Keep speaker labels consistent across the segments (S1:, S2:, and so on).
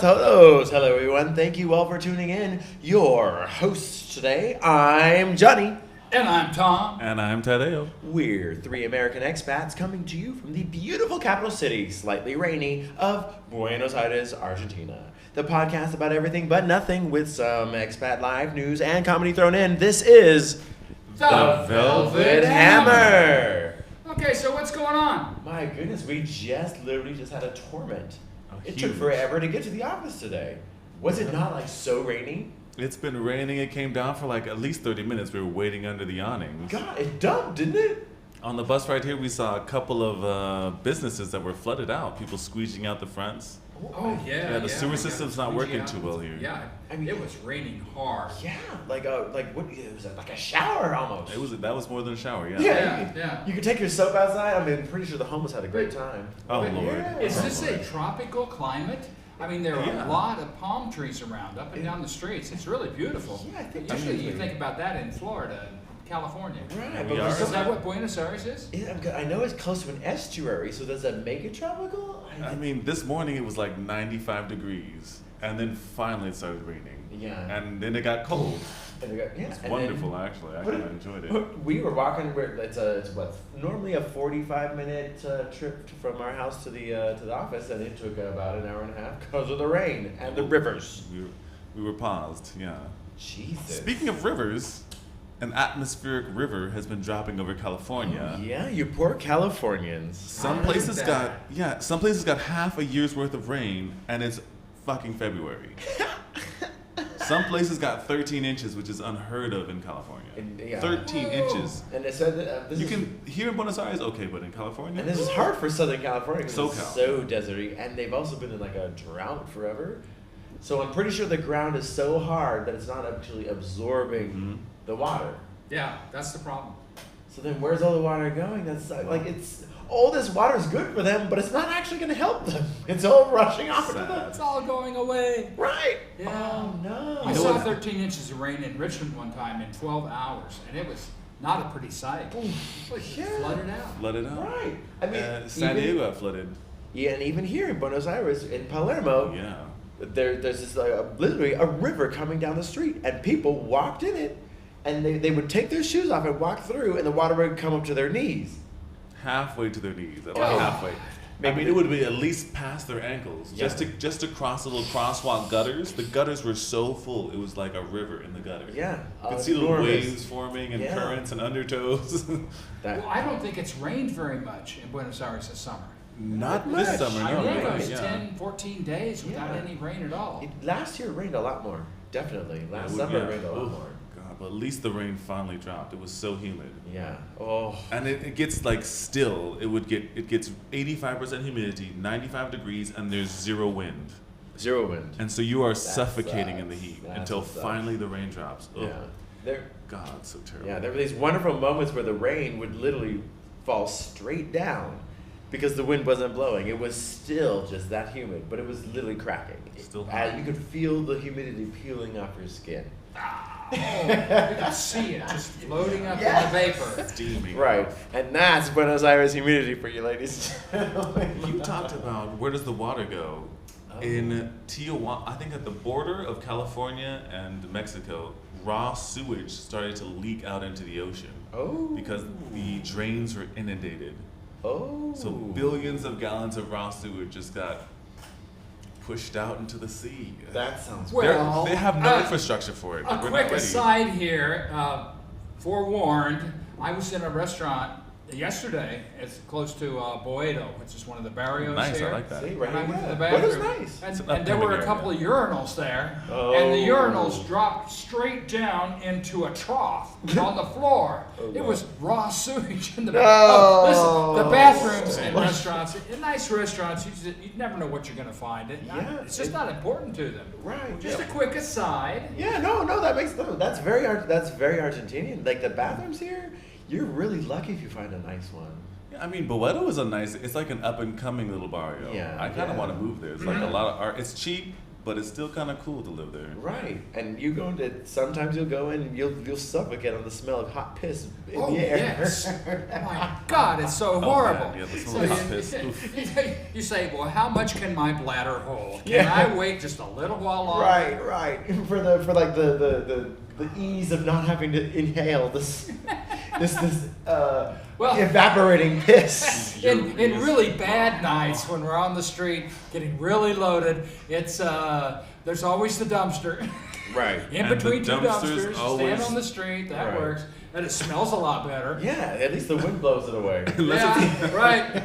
S1: todos. Hello, everyone. Thank you all for tuning in. Your hosts today, I'm Jonny.
S2: And I'm Tom.
S3: And I'm Tadeo.
S1: We're three American expats coming to you from the beautiful capital city, slightly rainy, of Buenos Aires, Argentina. The podcast about everything but nothing with some expat live news and comedy thrown in. This is
S2: The
S1: Velvet Hammer.
S2: Okay, so what's going on?
S1: My goodness, we literally just had a torment. It took
S3: Huge.
S1: forever to get to the office today. Was it not so rainy?
S3: It's been raining. It came down for at least 30 minutes. We were waiting under the awnings.
S1: God, it dumped, didn't it?
S3: On the bus right here, we saw a couple of businesses that were flooded out. People squeezing out the fronts.
S2: Oh, yeah.
S3: The sewer system's not working too well here.
S2: Yeah,
S1: I mean,
S2: it was raining hard.
S1: Yeah, what? It was like a shower almost.
S3: That was more than a shower. Yeah.
S2: Yeah.
S1: You could take your soap outside. I mean, I'm pretty sure the homeless had a great time.
S3: Oh
S2: But
S3: Lord.
S1: yeah.
S2: Is this a tropical climate? I mean, there are
S3: Yeah.
S2: a lot of palm trees around, up and down the streets. It's really beautiful.
S1: Yeah, I think
S2: Usually you
S1: definitely.
S2: think about that in Florida, California.
S1: Right,
S3: We
S1: but
S3: are.
S1: we're
S2: Is
S1: still
S2: that what Buenos Aires is?
S1: I know it's close to an estuary, so does that make it tropical?
S3: I mean, this morning it was 95 degrees, and then finally it started raining.
S1: Yeah.
S3: And then it got cold.
S1: It's
S3: It's wonderful, actually. I kind of enjoyed it.
S1: We were walking. It's normally a 45-minute trip from our house to the office, and it took about an hour and a half because of the rain and the rivers.
S3: We were paused, yeah.
S1: Jesus.
S3: Speaking of rivers, an atmospheric river has been dropping over California.
S1: Oh, yeah, you poor Californians.
S3: Some
S2: I
S3: places
S2: heard
S3: got half a year's worth of rain, and it's fucking February. Some places got 13 inches, which is unheard of in California. 13 inches.
S1: And they said that
S3: You can here in Buenos Aires, okay, but in California,
S1: And this is hard for Southern California because it's
S3: SoCal.
S1: so deserty, and they've also been in a drought forever. So I'm pretty sure the ground is so hard that it's not actually absorbing the water.
S2: Yeah, that's the problem.
S1: So then where's all the water going? That's it's all this water is good for them, but it's not actually going to help them. It's all rushing off to them.
S2: It's all going away.
S1: Right.
S2: Yeah.
S1: Oh no.
S2: I saw 13 inches of rain in Richmond one time in 12 hours, and it was not a pretty sight. It was
S1: Yeah.
S2: flooded out.
S3: flooded out.
S1: Right. I mean,
S3: San
S1: even-
S3: Diego got flooded.
S1: Yeah, and even here in Buenos Aires, in Palermo,
S3: Yeah.
S1: there's this literally a river coming down the street, and people walked in it, and they would take their shoes off and walk through, and the water would come up to their knees.
S3: Halfway to their knees, at
S2: Oh.
S3: least halfway. I
S1: Maybe
S3: mean,
S1: the-
S3: it would be at least past their ankles.
S1: Yeah.
S3: Just to cross the little crosswalk gutters. The gutters were so full, it was like a river in the gutter.
S1: Yeah,
S3: You could see little
S1: enormous.
S3: waves forming and
S1: Yeah.
S3: currents and undertows.
S1: That,
S2: Well, I don't think it's rained very much in Buenos Aires this summer.
S3: Not
S1: much.
S3: this summer,
S2: I
S3: no.
S2: think it
S3: right,
S2: was
S3: yeah.
S2: 10, 14 days without
S1: Yeah.
S2: any rain at all.
S1: last year it rained a lot more. Definitely, last summer it rained a lot
S3: Oh,
S1: more.
S3: God, but at least the rain finally dropped. It was so humid.
S1: Yeah. Oh.
S3: And it gets still. It gets 85% humidity, 95 degrees, and there's zero wind.
S1: Zero wind.
S3: And so you are
S1: That
S3: suffocating in the
S1: sucks.
S3: heat
S1: That
S3: until
S1: sucks.
S3: finally the rain drops. Oh,
S1: Yeah. There.
S3: God, so terrible.
S1: Yeah. There were these wonderful moments where the rain would literally fall straight down because the wind wasn't blowing. It was still just that humid, but it was literally cracking.
S3: Still
S1: And
S3: hot.
S1: you could feel the humidity peeling off your skin.
S2: You can see it just floating up in the vapor.
S3: Steaming.
S1: Right. And that's Buenos Aires humidity for you, ladies.
S3: You talked about where does the water go?
S1: Oh.
S3: In Tijuana, I think at the border of California and Mexico, raw sewage started to leak out into the ocean
S1: Oh.
S3: because the drains were inundated.
S1: Oh.
S3: So billions of gallons of raw sewage just got pushed out into the sea.
S1: That sounds
S2: Well,
S3: They have no infrastructure for it.
S2: A
S3: We're
S2: quick
S3: not ready.
S2: aside here, forewarned, I was in a restaurant yesterday. It's close to Boedo, which is one of the barrios
S3: Nice,
S2: here.
S3: I like that.
S1: See, right
S2: And I went to
S1: here.
S2: the
S1: What is
S2: bathroom,
S1: nice?
S3: It's an
S2: and there were a
S3: upcoming
S2: couple of urinals there,
S1: Oh.
S2: and the urinals dropped straight down into a trough on the floor.
S1: Oh,
S2: It
S1: God.
S2: was raw sewage in the
S1: No.
S2: listen, the bathrooms in restaurants, in nice restaurants, you never know what you're going to find.
S1: Yeah.
S2: It's just not important to them.
S1: Right.
S2: Just
S1: yeah.
S2: a quick aside.
S1: Yeah, no, that's very Argentinian. Like the bathrooms here, you're really lucky if you find a nice one.
S3: Yeah, I mean, Boedo is it's like an up and coming little barrio.
S1: Yeah,
S3: I kind of
S1: yeah.
S3: want to move there. It's like a lot of art. It's cheap. but it's still kind of cool to live there.
S1: Right, and sometimes you'll go in and you'll suffocate on the smell of hot piss in the air.
S2: Yes. Oh my God, it's so horrible.
S3: Yeah, the smell of hot piss.
S2: You say, well, how much can my bladder hold? Can I wait just a little while longer?
S1: Right. For the ease of not having to inhale this evaporating piss.
S2: In really bad nights when we're on the street getting really loaded, it's there's always the dumpster.
S1: Right.
S2: In
S3: and
S2: between two
S3: dumpsters
S2: dumpsters, stand on the street, that works. And it smells a lot better.
S1: Yeah, at least the wind blows it away.
S2: Right.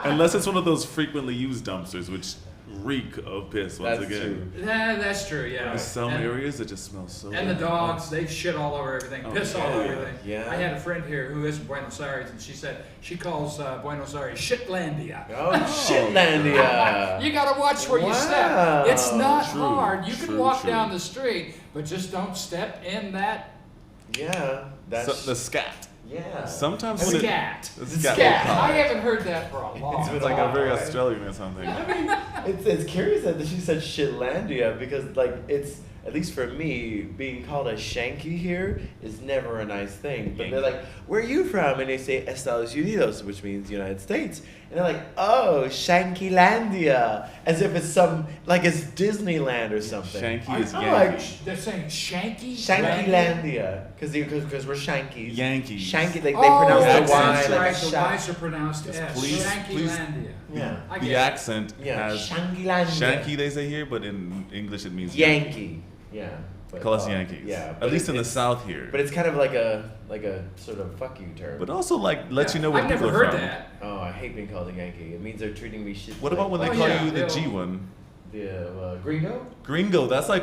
S3: Unless it's one of those frequently used dumpsters, which reek of piss once again.
S2: True. Yeah, that's true, yeah.
S3: There's some areas that just smell so
S2: And
S3: bad.
S2: the dogs, they shit all over everything, piss all over everything.
S1: Yeah.
S2: I had a friend here who is in Buenos Aires, and she said she calls Buenos Aires Shitlandia.
S1: Oh, Shitlandia.
S2: You gotta watch where you step. It's not hard. You can walk
S3: true.
S2: down the street, but just don't step in that.
S1: Yeah, that's
S3: the scat.
S1: Yeah.
S3: Sometimes
S2: Scat.
S3: Scat.
S2: I haven't heard that for a long
S1: It's
S2: time.
S1: been
S3: It's like a very
S1: Right.
S3: Australian or something.
S1: It's curious that she said Shitlandia because it's at least for me being called a shanky here is never a nice thing. But they're like, "Where are you from?" And they say Estados Unidos, which means United States. And they're like, "Oh, Shankylandia," as if it's it's Disneyland or something.
S3: Shanky is
S2: Yankee. They're saying Shanky?
S1: Shankylandia, because we're Shankies.
S3: Yankees.
S1: Shanky, they pronounce the
S2: that's
S1: Y
S2: right.
S1: like a
S2: The
S1: shot.
S2: Y's are pronounced S.
S3: please-
S2: Shankylandia.
S1: Yeah.
S2: I
S3: The
S2: get it.
S3: accent
S1: Yeah,
S3: has
S1: Shankylandia.
S3: Shanky, they say here, but in English it means
S1: Yankee. Yeah. But,
S3: Call us Yankees.
S1: Yeah.
S3: At least in the South here.
S1: But it's kind of like a sort of fuck you term.
S3: But also let you know where
S2: I've
S3: people
S2: never
S3: are
S2: heard
S3: from.
S2: that.
S1: Oh, I hate being called a Yankee. It means they're treating me shit.
S3: What about when they
S2: Oh,
S3: call
S2: yeah,
S3: you the
S2: they'll-
S3: G one?
S1: The gringo?
S3: Gringo, that's in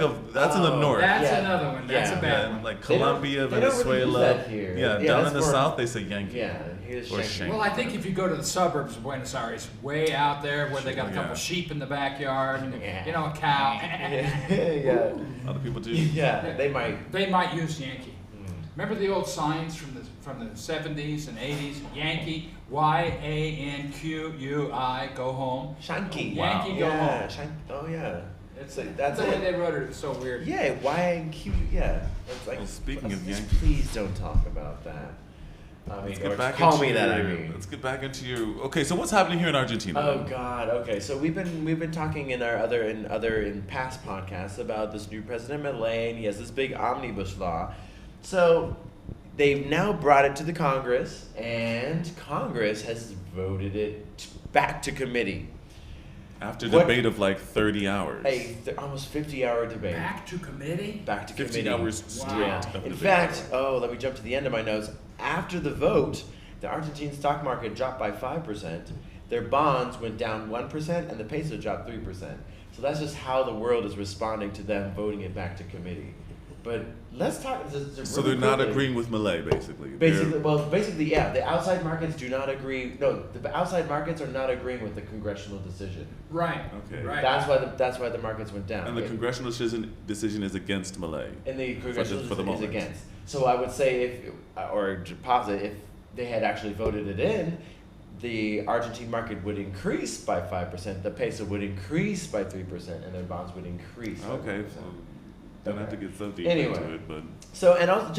S3: the north.
S2: That's
S1: Yeah.
S2: another one. That's
S1: Yeah.
S2: a bad
S3: Yeah,
S2: one.
S3: like
S1: They don't-
S3: Colombia,
S1: they don't really use
S3: Venezuela.
S1: that here.
S3: Yeah,
S1: Yeah,
S3: down
S1: that's
S3: in the
S1: more-
S3: South they say Yankee.
S1: Yeah, here's
S3: Or
S1: Shanky.
S3: Shanky.
S2: Well, I think if you go to the suburbs of Buenos Aires, way out there where they got a couple
S3: Yeah.
S2: sheep in the backyard and
S1: Yeah.
S2: a cow,
S1: Yeah.
S3: Other people do.
S1: Yeah, they might.
S2: they might use Yankee. Remember the old signs from the 70s and 80s? Yankee, YANQUI, go home.
S1: Shanky.
S2: Yankee, go
S1: Yeah,
S2: home.
S1: Oh, yeah.
S2: That's the way
S1: it.
S2: they wrote it. It's so weird.
S1: Yeah, Y and Q. Yeah. It's like,
S3: Well, speaking of
S1: just
S3: Yankee-
S1: please don't talk about that. I mean,
S3: Let's
S1: or
S3: get back
S1: call
S3: into
S1: me that. I
S3: your-
S1: mean.
S3: Let's get back into your. Okay, so what's happening here in Argentina?
S1: Oh God. Okay. So we've been talking in our in past podcasts about this new President Milei, and he has this big omnibus law. So they've now brought it to the Congress, and Congress has voted it back to committee.
S3: After
S1: What-
S3: debate of like 30 hours.
S1: Almost 50-hour debate.
S2: Back to committee?
S1: Back to
S3: 15
S1: committee.
S3: hours straight.
S2: Wow.
S3: of
S1: In
S3: debate.
S1: fact, let me jump to the end of my notes. After the vote, the Argentine stock market dropped by 5%. Their bonds went down 1%, and the peso dropped 3%. So that's just how the world is responding to them voting it back to committee. But let's talk.
S3: So they're not agreeing with Milei, basically.
S1: Basically, yeah. The outside markets do not agree. No, the outside markets are not agreeing with the congressional decision.
S2: Right.
S3: Okay.
S2: Right.
S1: That's why the markets went down.
S3: And the congressional decision is against Milei.
S1: And the congressional
S3: for the
S1: decision is
S3: moment.
S1: against. So I would say if they had actually voted it in, the Argentine market would increase by 5%, the peso would increase by 3%, and their bonds would increase by
S3: Okay.
S1: 3%.
S3: So don't have to get so deep
S1: Anyway.
S3: into it, but
S1: So, and also,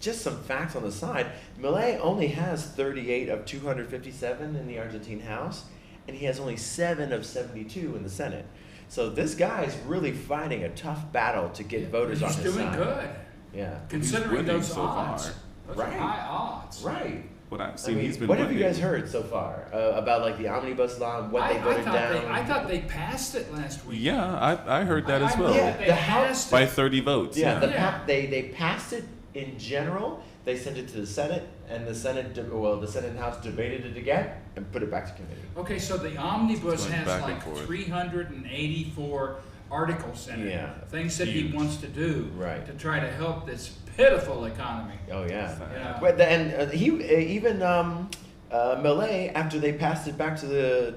S1: just some facts on the side. Milei only has 38 of 257 in the Argentine House, and he has only 7 of 72 in the Senate. So this guy's really fighting a tough battle to get voters on
S2: He's
S1: his
S2: doing
S1: side.
S2: good.
S1: Yeah.
S2: Considering
S3: winning
S2: those
S3: so
S2: odds.
S3: far.
S2: Those
S1: Right.
S2: are high odds.
S1: Right.
S3: what I've
S1: I
S3: seen,
S1: mean,
S3: he's been
S1: what have you
S3: winning.
S1: guys heard so far about like the omnibus law and what they voted down?
S2: I thought they passed it last week.
S3: Yeah, I heard that as
S2: I know
S3: well.
S1: Yeah,
S2: that they
S1: the House-
S2: passed
S3: By
S2: it.
S3: 30 votes.
S1: Yeah,
S2: Yeah.
S1: they passed it in general. They sent it to the Senate, and the Senate and House debated it again and put it back to committee.
S2: Okay, so the omnibus
S3: Going
S2: has
S3: back and
S2: like
S3: forth.
S2: 384 articles in it.
S1: Yeah.
S2: Things that he
S3: Huge.
S2: wants to do
S1: Right.
S2: to try to help this pitiful economy.
S1: Oh yeah.
S2: Yeah.
S1: But Milei, after they passed it back to the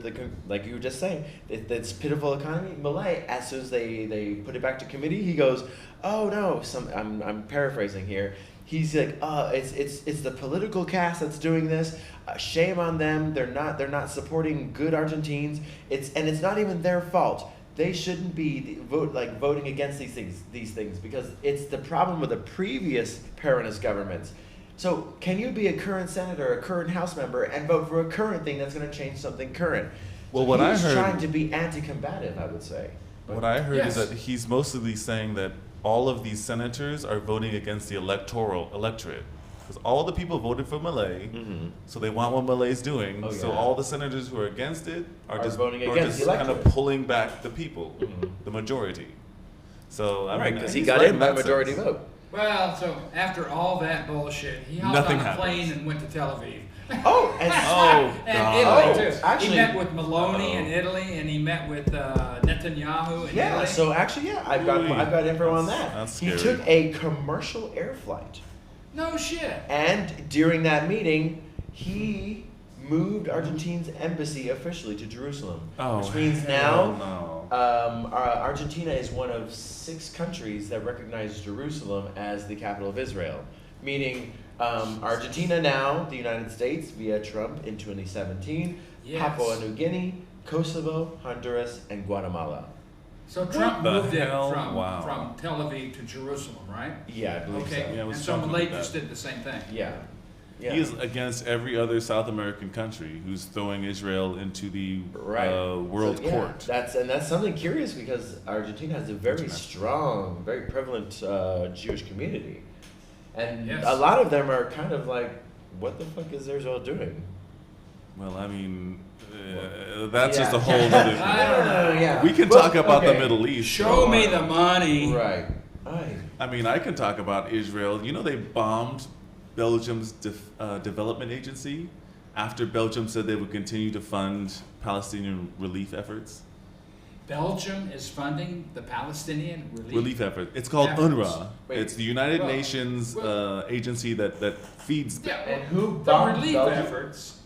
S1: like you were just saying, this pitiful economy. Milei, as soon as they put it back to committee, he goes, "Oh no!" I'm paraphrasing here. He's like, it's the political caste that's doing this. Shame on them. They're not supporting good Argentines. It's not even their fault. they shouldn't be voting against these things because it's the problem with the previous Peronist governments. So can you be a current senator, a current House member, and vote for a current thing that's going to change something current?
S3: Well,
S1: so
S3: what I
S1: he's
S3: heard,
S1: trying to be anti-combative, I would say.
S3: What I heard
S2: Yes.
S3: is that he's mostly saying that all of these senators are voting against the electorate. Because all the people voted for Milei, so they want what Milei's doing.
S1: Oh,
S3: So
S1: yeah.
S3: all the senators who are against it are just
S1: voting against the
S3: kind of
S1: electorate.
S3: pulling back the people, the majority. So I
S1: Right,
S3: mean,
S1: because he
S3: he's
S1: got
S3: right
S1: in by
S3: that
S1: majority
S3: sense.
S1: vote.
S2: Well, so after all that bullshit, he hopped
S3: Nothing
S2: on a
S3: happens.
S2: plane and went to Tel Aviv.
S1: Oh, and
S3: Oh,
S2: And
S3: God.
S2: Italy too.
S1: Actually-
S2: he met with Maloney
S3: Uh-oh.
S2: in Italy, and he met with Netanyahu in
S1: yeah,
S2: Italy.
S1: so actually, yeah, I've got info on that.
S3: That's
S1: He
S3: scary.
S1: took a commercial air flight.
S2: No shit.
S1: And during that meeting, he moved Argentina's embassy officially to Jerusalem.
S3: Oh,
S1: which means
S3: hell
S1: now
S3: no.
S1: Argentina is one of 6 countries that recognize Jerusalem as the capital of Israel. Meaning Argentina now, the United States via Trump in 2017,
S2: Yes.
S1: Papua New Guinea, Kosovo, Honduras, and Guatemala.
S2: So Trump
S3: the
S2: moved it
S3: hell?
S2: from
S3: Wow.
S2: Tel Aviv to Jerusalem, right?
S1: Yeah, I believe
S2: Okay.
S1: so.
S3: Yeah, it
S2: and
S3: was
S2: so
S3: Trump who
S2: Milei
S3: did that.
S2: just did the same thing.
S1: Yeah. Yeah.
S3: He is against every other South American country who's throwing Israel into the world
S1: So, yeah,
S3: court.
S1: That's something curious because Argentina has a very
S3: International.
S1: strong, very prevalent Jewish community, and
S2: Yes.
S1: a lot of them are kind of like, what the fuck is Israel doing?
S3: Well, I mean, that's just a
S1: Yeah.
S3: whole other thing.
S2: I don't know.
S1: Yeah.
S3: We can
S1: But,
S3: talk about the
S1: okay.
S3: Middle East.
S2: Show
S3: for a
S2: me
S3: while.
S2: the money.
S1: Right.
S3: I mean, I can talk about Israel. You know, they bombed Belgium's development agency after Belgium said they would continue to fund Palestinian relief efforts.
S2: Belgium is funding the Palestinian
S3: Relief effort. It's called
S2: Efforts.
S3: UNRWA.
S1: Wait.
S3: It's the United
S2: Well,
S3: Nations agency that feeds.
S2: Yeah,
S1: And who
S2: the
S1: bombed
S2: relief
S1: Belgium?
S2: efforts.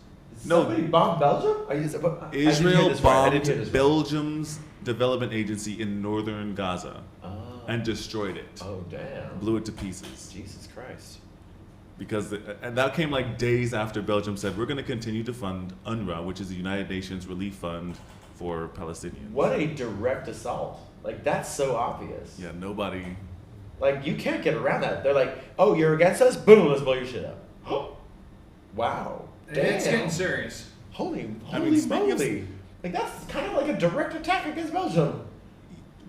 S3: No.
S1: Somebody bombed Belgium? I didn't hear
S3: Israel
S1: this right. I didn't hear
S3: bombed
S1: this right.
S3: Belgium's development agency in northern Gaza
S1: Oh.
S3: and destroyed it.
S1: Oh damn!
S3: Blew it to pieces.
S1: Jesus Christ!
S3: Because and that came like days after Belgium said we're going to continue to fund UNRWA, which is the United Nations Relief Fund for Palestinians.
S1: What a direct assault! Like that's so obvious.
S3: Yeah, nobody.
S1: Like you can't get around that. They're like, "Oh, you're against us? Boom! Let's blow your shit up." Wow! Damn!
S2: It's getting serious.
S1: Holy
S3: I mean, speaking of-
S1: moly! Like that's kind of like a direct attack against Belgium.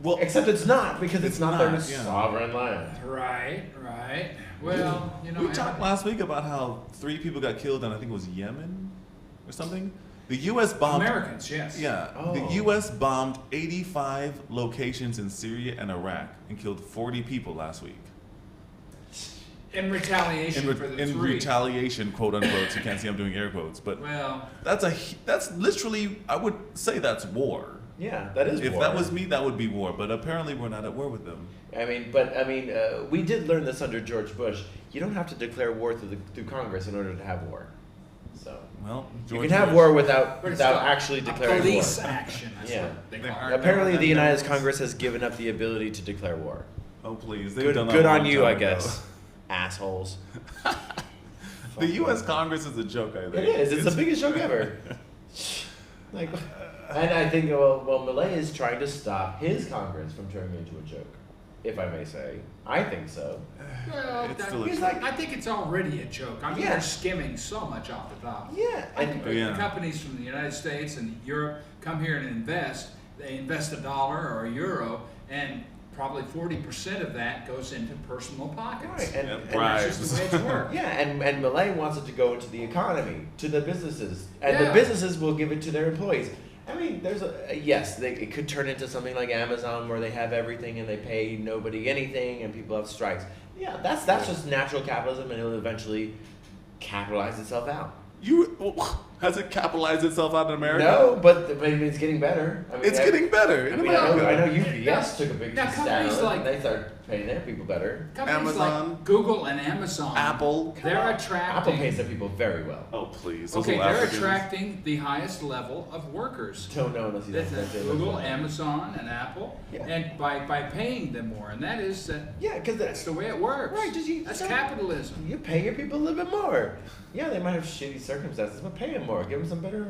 S3: Well,
S1: Except it's not because it's not their
S3: not, yeah.
S1: sovereign land.
S2: Right. Well, you know,
S3: we talked last week about how 3 people got killed in I think it was Yemen or something. The U.S. bombed.
S2: Americans, yes.
S3: Yeah, the
S1: Oh.
S3: U.S. bombed 85 locations in Syria and Iraq and killed 40 people last week.
S2: In retaliation for the
S3: In
S2: 3.
S3: retaliation, quote unquote. You can't see I'm doing air quotes, but
S2: Well,
S3: that's literally, I would say that's war.
S1: Yeah, that is.
S3: If
S1: war.
S3: that was me, that would be war. But apparently, we're not at war with them.
S1: We did learn this under George Bush. You don't have to declare war through Congress in order to have war. So
S3: Well,
S1: you
S3: George
S1: can have
S3: Bush-
S1: war without
S2: but it's
S1: without
S2: called
S1: actually
S2: a
S1: declaring
S2: police
S1: war.
S2: action. That's
S1: Yeah.
S2: what they
S3: They
S2: call
S3: are-
S2: it.
S1: Apparently, the United States
S3: Those-
S1: Congress has given up the ability to declare war.
S3: Oh please, they've
S1: Good,
S3: done that
S1: good
S3: a
S1: on
S3: long
S1: you,
S3: time
S1: I
S3: ago.
S1: guess. Assholes.
S3: The U.S. Congress is a joke. I think
S1: It is. It's the biggest joke ever. Like, and I think Milei is trying to stop his Congress from turning into a joke, if I may say. I think so.
S2: Well,
S3: It's still a
S1: He's
S3: joke.
S1: like,
S2: I think it's already a joke. I mean,
S1: Yeah.
S2: they're skimming so much off the top.
S1: yeah,
S2: I
S1: and
S2: think
S3: Oh, yeah.
S2: the companies from the United States and Europe come here and invest. They invest $1 or €1, and probably 40% of that goes into personal pockets.
S1: right, and,
S3: Yeah,
S1: and
S3: right.
S2: That's just the way it's worked.
S1: yeah, and Milei wants it to go into the economy, to the businesses, and the
S2: Yeah.
S1: businesses will give it to their employees. I mean, there's it could turn into something like Amazon where they have everything and they pay nobody anything and people have strikes. Yeah, that's just natural capitalism, and it'll eventually capitalize itself out.
S3: Has it capitalized itself out in America?
S1: No, but maybe it's getting better. I mean,
S3: It's getting better
S1: I
S3: in
S1: mean, I
S3: America.
S1: know UPS took a big
S2: Now,
S1: piece down.
S2: companies like-
S1: They start pay their people better.
S2: Companies
S3: Amazon.
S2: like Google and Amazon,
S3: Apple.
S2: they're attracting.
S1: Apple pays their people very well.
S3: Oh, please. Those
S2: Okay,
S3: little
S2: they're
S3: Africans.
S2: attracting the highest level of workers.
S1: Don't know unless you
S2: That's
S1: don't know.
S2: Google, Amazon, and Apple,
S1: Yeah.
S2: and by paying them more, and that is
S1: Yeah, because
S2: that's the way it works.
S1: Right,
S2: That's capitalism.
S1: You pay your people a little bit more. Yeah, they might have shitty circumstances, but pay them more. Give them some better.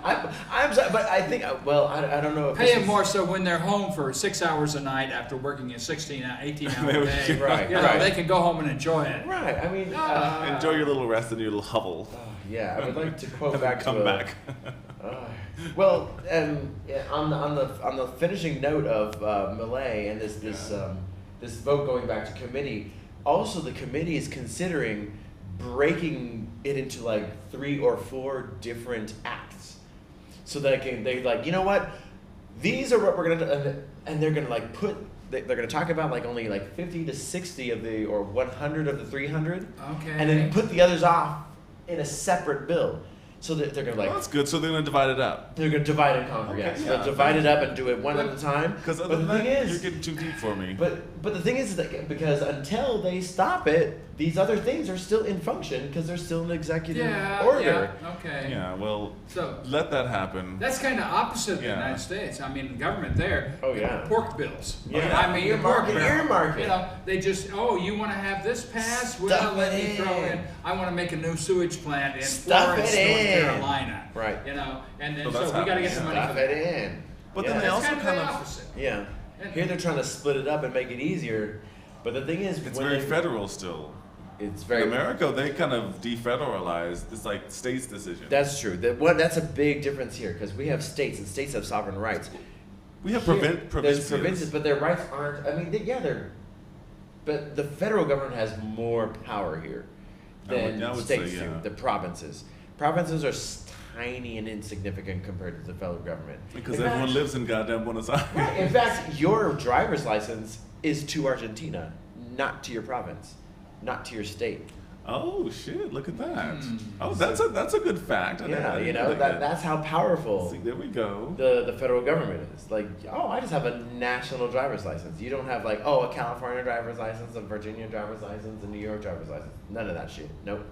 S1: I'm sorry, but I think. Well, I don't know. If
S2: Pay
S1: this
S2: them
S1: is-
S2: more so when they're home for 6 hours a night after working a 18-hour day,
S1: Right,
S2: you know,
S1: right.
S2: they can go home and enjoy it.
S1: Right. I mean.
S3: Enjoy your little rest in your little hovel.
S1: Yeah, I would like to quote
S3: And then
S1: back.
S3: come back.
S1: Well, yeah, on the finishing note of Milei and this vote going back to committee, also the committee is considering breaking it into like 3 or 4 different acts, so that they like, you know what, these are what we're gonna do, and they're gonna like they're gonna talk about like only like 50 to 60 of the or 100 of the 300,
S2: Okay.
S1: and then put the others off in a separate bill. So they're gonna like.
S3: Well, that's good. So they're gonna divide it up.
S1: They're gonna divide and conquer.
S3: Okay,
S1: Yes,
S3: yeah.
S1: they'll divide it up and do it one at a time.
S3: Because
S1: But
S3: other
S1: the
S3: than
S1: thing
S3: that,
S1: is,
S3: you're getting too deep for me.
S1: but the thing is that because until they stop it, these other things are still in function because they're still an executive order.
S2: Yeah, okay.
S3: Yeah, well,
S2: So
S3: let that happen.
S2: that's kind of opposite of the
S3: Yeah.
S2: United States. I mean, the government there,
S1: Oh, yeah.
S2: pork bills.
S1: Yeah.
S2: I mean, the pork
S1: Earmark it.
S2: bill. You know, they just, you want to have this passed? Well,
S1: Stuff
S2: let
S1: it
S2: me throw
S1: in.
S2: in. I want to make a new sewage plant in
S1: Stuff
S2: Florence,
S1: it
S2: North
S1: in.
S2: Carolina.
S1: Right.
S2: You know, and
S3: So
S2: so
S3: that's
S2: we got to get
S3: happening,
S2: the money
S1: Stuff
S2: for that.
S1: it in.
S3: But
S1: Yeah.
S3: then they
S2: That's
S3: also
S2: kind of
S3: kind
S2: the
S3: of.
S2: opposite.
S1: Yeah.
S2: And-
S1: Here they're trying to split it up and make it easier, but the thing is,
S3: It's
S1: when
S3: very
S1: they-
S3: federal still.
S1: It's
S3: In
S1: very.
S3: America, they kind of defederalized. It's like states' decision.
S1: That's true. That's a big difference here because we have states and states have sovereign rights.
S3: We have
S1: There's
S3: provincials.
S1: provinces, but their rights aren't. I mean, they're. But the federal government has more power here than
S3: I would
S1: states
S3: say,
S1: do.
S3: yeah.
S1: The provinces. Provinces are tiny and insignificant compared to the federal government.
S3: Because
S1: In
S3: everyone
S1: fact-
S3: lives in goddamn Buenos Aires.
S1: Right. In fact, your driver's license is to Argentina, not to your province, not to your state.
S3: Oh shit! Look at that.
S2: Hmm.
S3: Oh, that's a good fact. I
S1: Yeah,
S3: didn't
S1: you know
S3: think
S1: that's how powerful
S3: See, there we go.
S1: the federal government is. Like, I just have a national driver's license. You don't have like, a California driver's license, a Virginia driver's license, a New York driver's license. None of that shit. Nope.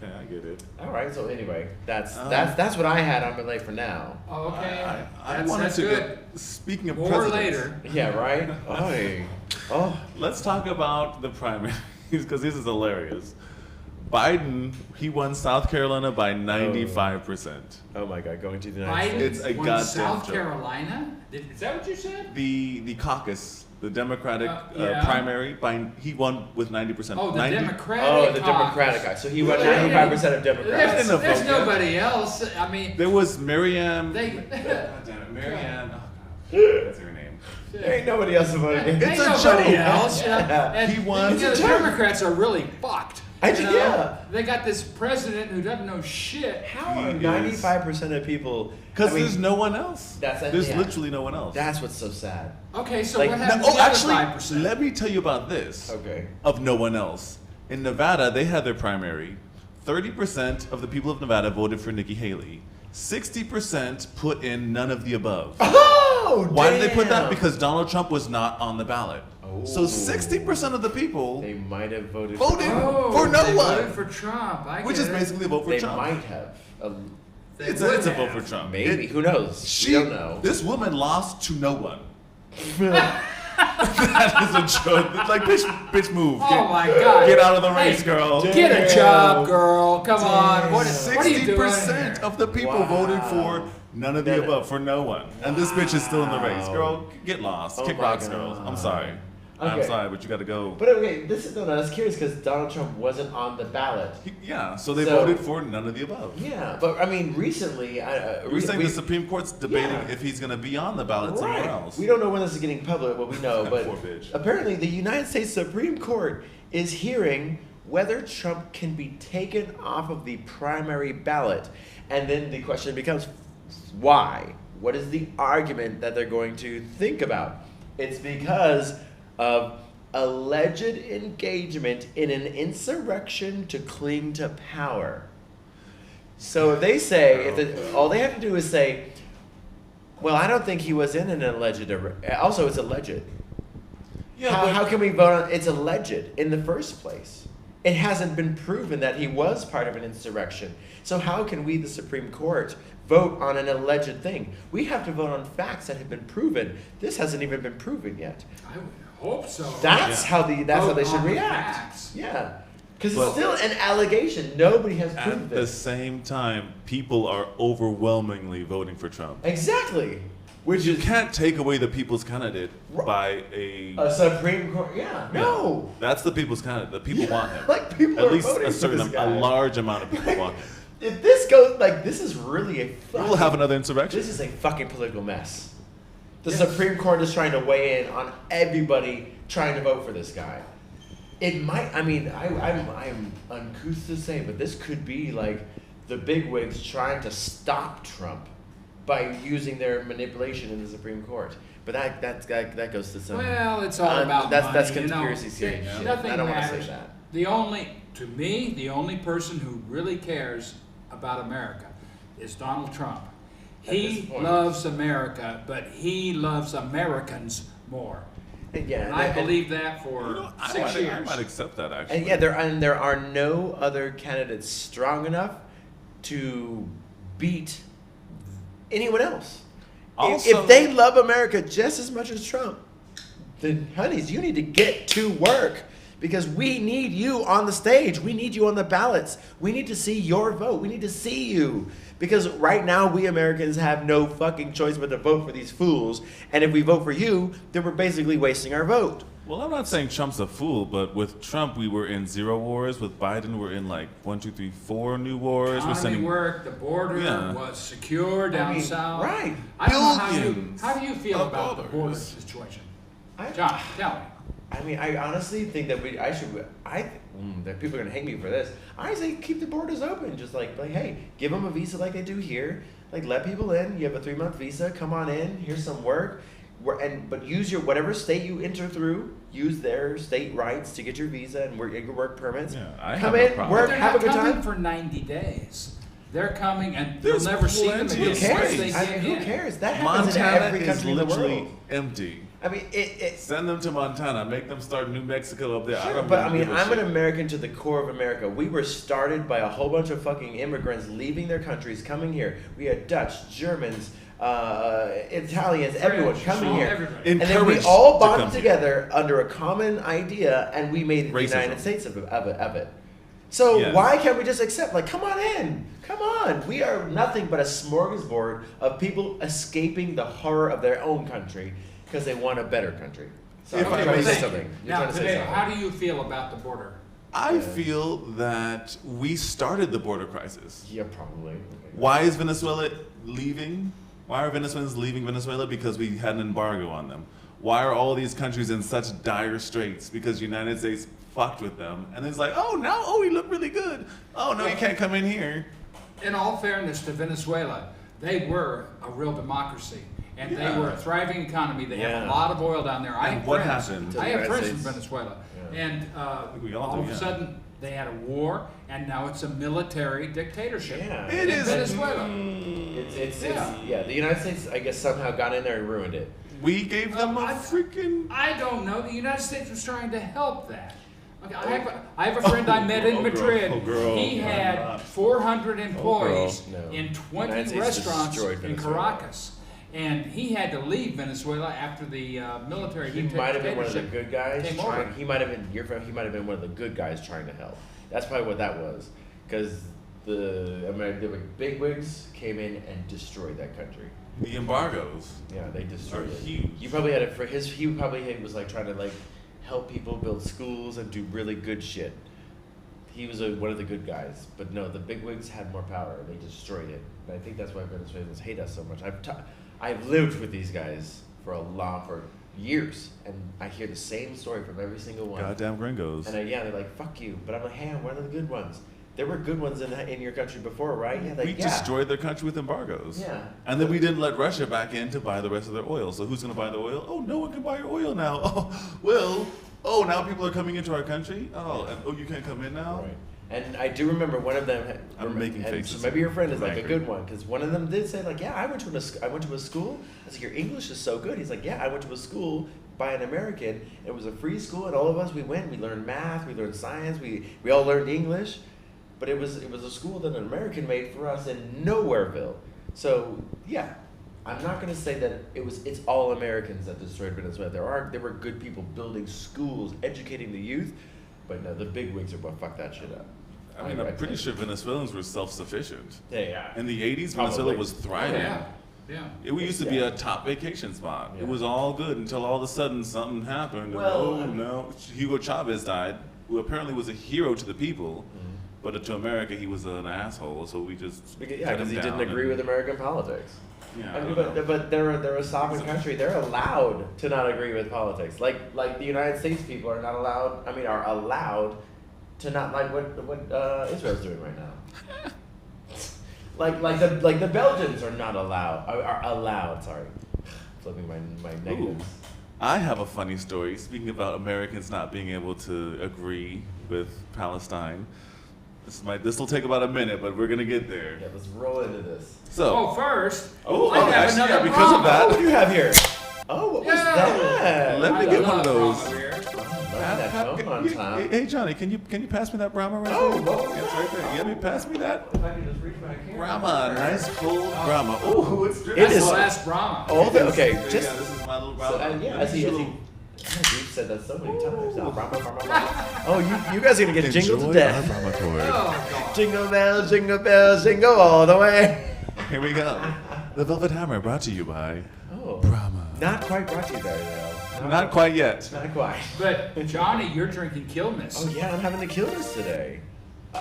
S3: Okay, I get it.
S1: All right. So anyway, that's
S3: Um,
S1: what I had on Milei for now.
S2: Oh, okay.
S3: I
S2: that's
S3: wanted
S2: that's
S3: to
S2: good.
S3: Speaking of
S2: More
S3: presidents,
S2: later.
S1: Yeah. Right. Oy. Oh.
S3: let's talk about the primaries because this is hilarious. Biden, he won South Carolina by 95%.
S1: Oh my God. Going to the United
S2: Biden
S1: States.
S3: It's a
S2: won
S3: goddamn
S2: South
S3: joke.
S2: Carolina? Is that what you said?
S3: The caucus, the Democratic
S2: Yeah.
S3: primary, he won with 90%.
S2: Oh, the
S3: 90
S2: Democratic.
S1: Oh, the
S2: caucus.
S1: Democratic guy. So he won
S2: Yeah.
S1: 95% of Democrats.
S3: didn't
S2: There's
S3: vote yet.
S2: nobody else. I mean,
S3: There was Miriam.
S2: they.
S3: God damn it, Marianne. Oh, God, that's her name.
S1: There ain't nobody else about it.
S2: Ain't
S3: a
S2: nobody
S3: joke.
S2: else. You know? And
S3: He won.
S2: you know,
S1: It's
S2: the
S1: a joke.
S2: Democrats are really fucked. You know?
S1: Yeah.
S2: They got this president who doesn't know shit.
S1: How are
S3: He is.
S1: 95% of people?
S3: Because
S1: I mean,
S3: there's no one else. There's
S1: yeah.
S3: literally no one else.
S1: That's what's so sad.
S2: Okay, so
S1: Like,
S2: what
S1: no-
S2: happened
S3: Oh,
S2: to the
S3: actually,
S2: other 5%?
S3: let me tell you about this.
S1: Okay.
S3: Of no one else. In Nevada, they had their primary. 30% of the people of Nevada voted for Nikki Haley. 60% put in none of the above.
S1: Oh,
S3: Why did they put that?
S1: damn.
S3: Because Donald Trump was not on the ballot. So
S1: Oh.
S3: 60% of the people,
S1: They might have voted.
S3: Voted
S2: Oh,
S3: for no
S2: they
S3: one.
S2: voted for Trump.
S3: which is basically a vote for
S1: They
S3: Trump.
S1: might have.
S2: They
S3: It's
S2: would
S3: a vote
S2: have.
S3: for Trump.
S1: Maybe.
S3: It-
S1: Who knows?
S3: She,
S1: We don't know.
S3: This woman lost to no one. That is a joke. It's like, bitch, move.
S2: Oh my God!
S3: Get out of the race,
S2: Hey,
S3: girl.
S2: Get a
S1: Damn.
S2: job, girl. Come on. What are you doing
S3: 60%
S2: here?
S3: of the people
S1: Wow.
S3: voted for none of the
S1: None-
S3: above, for no one. And this bitch is still in the race.
S1: Wow.
S3: Girl, get lost.
S1: Oh
S3: Kick
S1: my
S3: rocks,
S1: God.
S3: girl. I'm sorry. I'm
S1: Okay.
S3: sorry, but you gotta go.
S1: But okay, this is no. I was curious because Donald Trump wasn't on the ballot.
S3: Yeah, so they
S1: So-
S3: voted for none of the above.
S1: Yeah, but I mean, recently,
S3: We're saying the Supreme Court's debating
S1: Yeah.
S3: if he's gonna be on the ballot somewhere
S1: Right.
S3: else.
S1: We don't know when this is getting public, but we know. But
S3: Poor bitch.
S1: apparently, the United States Supreme Court is hearing whether Trump can be taken off of the primary ballot, and then the question becomes, why? What is the argument that they're going to think about? It's because of alleged engagement in an insurrection to cling to power. So they say, all they have to do is say, well, I don't think he was in an alleged. Also, it's alleged. How can we vote on? It's alleged in the first place. It hasn't been proven that he was part of an insurrection. So how can we, the Supreme Court, vote on an alleged thing? We have to vote on facts that have been proven. This hasn't even been proven yet.
S2: I would hope so.
S1: That's how they should
S2: on
S1: react.
S2: facts.
S1: Yeah. Because it's still an allegation. Nobody has proved
S3: At the same time, people are overwhelmingly voting for Trump.
S1: Exactly. Which
S3: You
S1: is
S3: can't take away the people's candidate by a
S1: Supreme Court. Yeah. No.
S3: That's the people's candidate. The people want him.
S1: Like people
S3: At
S1: are
S3: least
S1: voting
S3: a
S1: for
S3: certain,
S1: this guy.
S3: a large amount of people want him.
S1: If this goes this is really a fucking,
S3: We'll have another insurrection.
S1: This is a fucking political mess. The
S2: Yes.
S1: Supreme Court is trying to weigh in on everybody trying to vote for this guy. It might. I mean, I'm uncouth to say, but this could be like the bigwigs trying to stop Trump by using their manipulation in the Supreme Court. But that goes to some.
S2: Well, it's all about
S1: that's
S2: money.
S1: conspiracy theory shit.
S2: Nothing
S1: I don't want to
S2: matters.
S1: say that.
S2: The only person who really cares about America is Donald Trump.
S1: At
S2: He
S1: this point.
S2: loves America, but he loves Americans more.
S1: And yeah,
S2: And I believe that for
S3: You know, I
S2: 6
S3: might
S2: years.
S3: accept that actually.
S1: And yeah, there are no other candidates strong enough to beat anyone else.
S3: Also-
S1: If they love America just as much as Trump, then honeys, you need to get to work because we need you on the stage. We need you on the ballots. We need to see your vote. We need to see you. Because right now we Americans have no fucking choice but to vote for these fools. And if we vote for you, then we're basically wasting our vote.
S3: Well, I'm not saying Trump's a fool, but with Trump, we were in 0 wars. With Biden, we're in like 1, 2, 3, 4 new wars. We're
S2: Economy worked, the border
S3: Yeah.
S2: was secure down south.
S1: right.
S2: I don't know
S3: Billions
S2: how do you feel
S3: of
S2: about the border
S3: dollars.
S2: situation?
S1: I-
S2: John, tell me.
S1: I mean, I honestly think that that people are gonna hate me for this. I say keep the borders open, just like hey, give them a visa like they do here. Like let people in. You have a 3-month visa. Come on in. Here's some work. But use your whatever state you enter through. Use their state rights to get your visa and your work permits.
S3: Yeah, I
S1: Come
S3: have no
S1: in,
S3: problem.
S1: work,
S2: They're
S1: have a
S2: not
S1: good
S2: coming
S1: time.
S2: for 90 days. They're coming and
S3: There's
S2: you'll never see them
S3: plenty
S2: again
S3: of
S1: Who cares?
S2: once they
S1: I
S2: get
S1: mean, who
S2: in.
S1: cares? That happens in
S3: Montana
S1: every
S3: is
S1: country in the
S3: literally
S1: world.
S3: empty.
S1: I mean, it's.
S3: Send them to Montana. Make them start New Mexico up there. I
S1: Sure,
S3: don't
S1: but I
S3: really
S1: mean,
S3: give a
S1: I'm an
S3: shit.
S1: American to the core of America. We were started by a whole bunch of fucking immigrants leaving their countries, coming here. We had Dutch, Germans, Italians, everyone coming here.
S2: Everybody.
S1: And then we
S3: Encouraged
S1: all
S3: to come
S1: bonded
S3: here.
S1: together under a common idea, and we made the
S3: Racism.
S1: United States of it. So
S3: Yes.
S1: why can't we just accept, like, come on in, come on. We are nothing but a smorgasbord of people escaping the horror of their own country because they want a better country. So
S3: If
S1: I'm
S3: I
S1: trying to
S3: may
S1: say
S3: say-
S1: something. You're
S2: Now,
S1: trying to say
S2: today,
S1: something.
S2: how do you feel about the border?
S3: I feel that we started the border crisis.
S1: Yeah, probably.
S3: Why is Venezuela leaving? Why are Venezuelans leaving Venezuela? Because we had an embargo on them. Why are all these countries in such dire straits? Because the United States fucked with them. And it's like, oh, we look really good. Oh, no, you can't come in here.
S2: In all fairness to Venezuela, they were a real democracy. And they
S3: Yeah.
S2: were a thriving economy. They have
S1: Yeah.
S2: a lot of oil down there. I
S3: And
S2: have
S3: what
S2: friends.
S3: happened
S1: to
S2: I
S1: the
S2: have
S1: United
S2: friends in
S1: States?
S2: Venezuela.
S1: Yeah.
S2: And
S3: we all
S2: all
S3: do,
S2: of a
S3: yeah.
S2: sudden, they had a war, and now it's a military dictatorship
S1: Yeah.
S3: It
S2: in
S3: is.
S2: Venezuela.
S1: Yeah. The United States, I guess, somehow got in there and ruined it.
S3: We gave them a
S2: I-
S3: freaking.
S2: I don't know. The United States was trying to help that. Okay, I have a friend I met in
S3: Oh, girl.
S2: Madrid.
S3: Oh, girl.
S2: He
S3: Oh,
S2: had
S3: God.
S2: 400 employees
S1: No.
S2: in
S1: United
S2: 20
S1: States
S2: restaurants
S1: destroyed
S2: in
S1: Venezuela.
S2: Caracas. And he had to leave Venezuela after the military
S1: He might have been one of the
S2: dictatorship
S1: good guys.
S2: came over.
S1: He might have been your friend. He might have been one of the good guys trying to help. That's probably what that was, because the bigwigs came in and destroyed that country.
S3: The embargoes.
S1: Yeah, they destroyed
S3: Are
S1: it.
S3: huge.
S1: He probably had it for his. He probably was like trying to like help people build schools and do really good shit. He was one of the good guys, but no, the bigwigs had more power. They destroyed it. And I think that's why Venezuelans hate us so much. I've lived with these guys for years, and I hear the same story from every single one.
S3: Goddamn gringos.
S1: And they're like, "Fuck you," but I'm like, "Hey, I'm one of the good ones." There were good ones in your country before, right? Yeah,
S3: We destroyed their country with embargoes.
S1: Yeah.
S3: And then we didn't let Russia back in to buy the rest of their oil. So who's going to buy the oil? Oh, no one can buy your oil now. Oh, well, now people are coming into our country? Oh, you can't come in now?
S1: Right. And I do remember one of them.
S3: I'm making
S1: and
S3: faces.
S1: So maybe your friend is like a
S3: Angry.
S1: good one, because one of them did say like, "Yeah, I went to a school." I was like, "Your English is so good." He's like, "Yeah, I went to a school by an American. It was a free school, and all of us, we went. We learned math. We learned science. We all learned English. But it was a school that an American made for us in Nowhereville. So yeah, I'm not going to say that it's all Americans that destroyed Venezuela. There were good people building schools, educating the youth, but no, the big wigs are what fucked that shit up.
S3: I mean, I'm pretty sure Venezuelans were self-sufficient.
S1: Yeah.
S3: In the 80s,
S1: Probably.
S3: Venezuela was thriving.
S2: Yeah.
S3: It used to be a top vacation spot.
S1: Yeah.
S3: It was all good until all of a sudden something happened.
S1: Well,
S3: and, no, Hugo Chavez died, who apparently was a hero to the people, but to America he was an asshole. So we just
S1: Because
S3: cut him
S1: he didn't
S3: down
S1: agree
S3: and-
S1: with American politics.
S3: Yeah,
S1: I mean,
S3: I don't know.
S1: but they're a sovereign country. They're allowed to not agree with politics. Like the United States people are not allowed. I mean, are allowed to not like what Israel's doing right now. like the Belgians are not allowed. Are allowed. Sorry, flipping my negatives.
S3: Ooh. I have a funny story. Speaking about Americans not being able to agree with Palestine, this will take about a minute, but we're gonna get there.
S1: Yeah, let's roll into this.
S3: So,
S2: First,
S3: Oh,
S2: I have
S3: actually,
S2: another
S3: yeah, because of
S2: Brahma.
S3: that-
S1: What do you have here? Oh, what was
S2: Yeah.
S1: that?
S3: Let me
S2: I
S3: get
S2: love
S3: one of those.
S2: Brahma beer.
S1: That phone on top.
S3: Hey Johnny, can you pass me that Brahma right
S1: Oh,
S3: there?
S1: whoa.
S3: It's right there. Let me pass me that
S1: If I can just reach my camera.
S3: Brahma, nice cold Brahma. Ooh, it's
S1: It
S2: That's
S1: is-
S2: the last Brahma.
S1: Oh, okay,
S3: Yeah,
S1: just
S3: this is my little
S1: so,
S3: Brahma.
S1: yeah, as you've said that so many times now. Brahma, Brahma, Brahma. Oh, you guys are gonna get jingled to death.
S3: Brahma cord.
S2: Oh, God.
S1: Jingle bells, jingle all the way.
S3: Here we go. The Velvet Hammer brought to you by
S1: Oh,
S3: Brahma.
S1: not quite brought to you there, though.
S3: Not quite yet.
S1: Not quite.
S2: But, Johnny, you're drinking Quilmes.
S1: Oh yeah, I'm having to kill this today.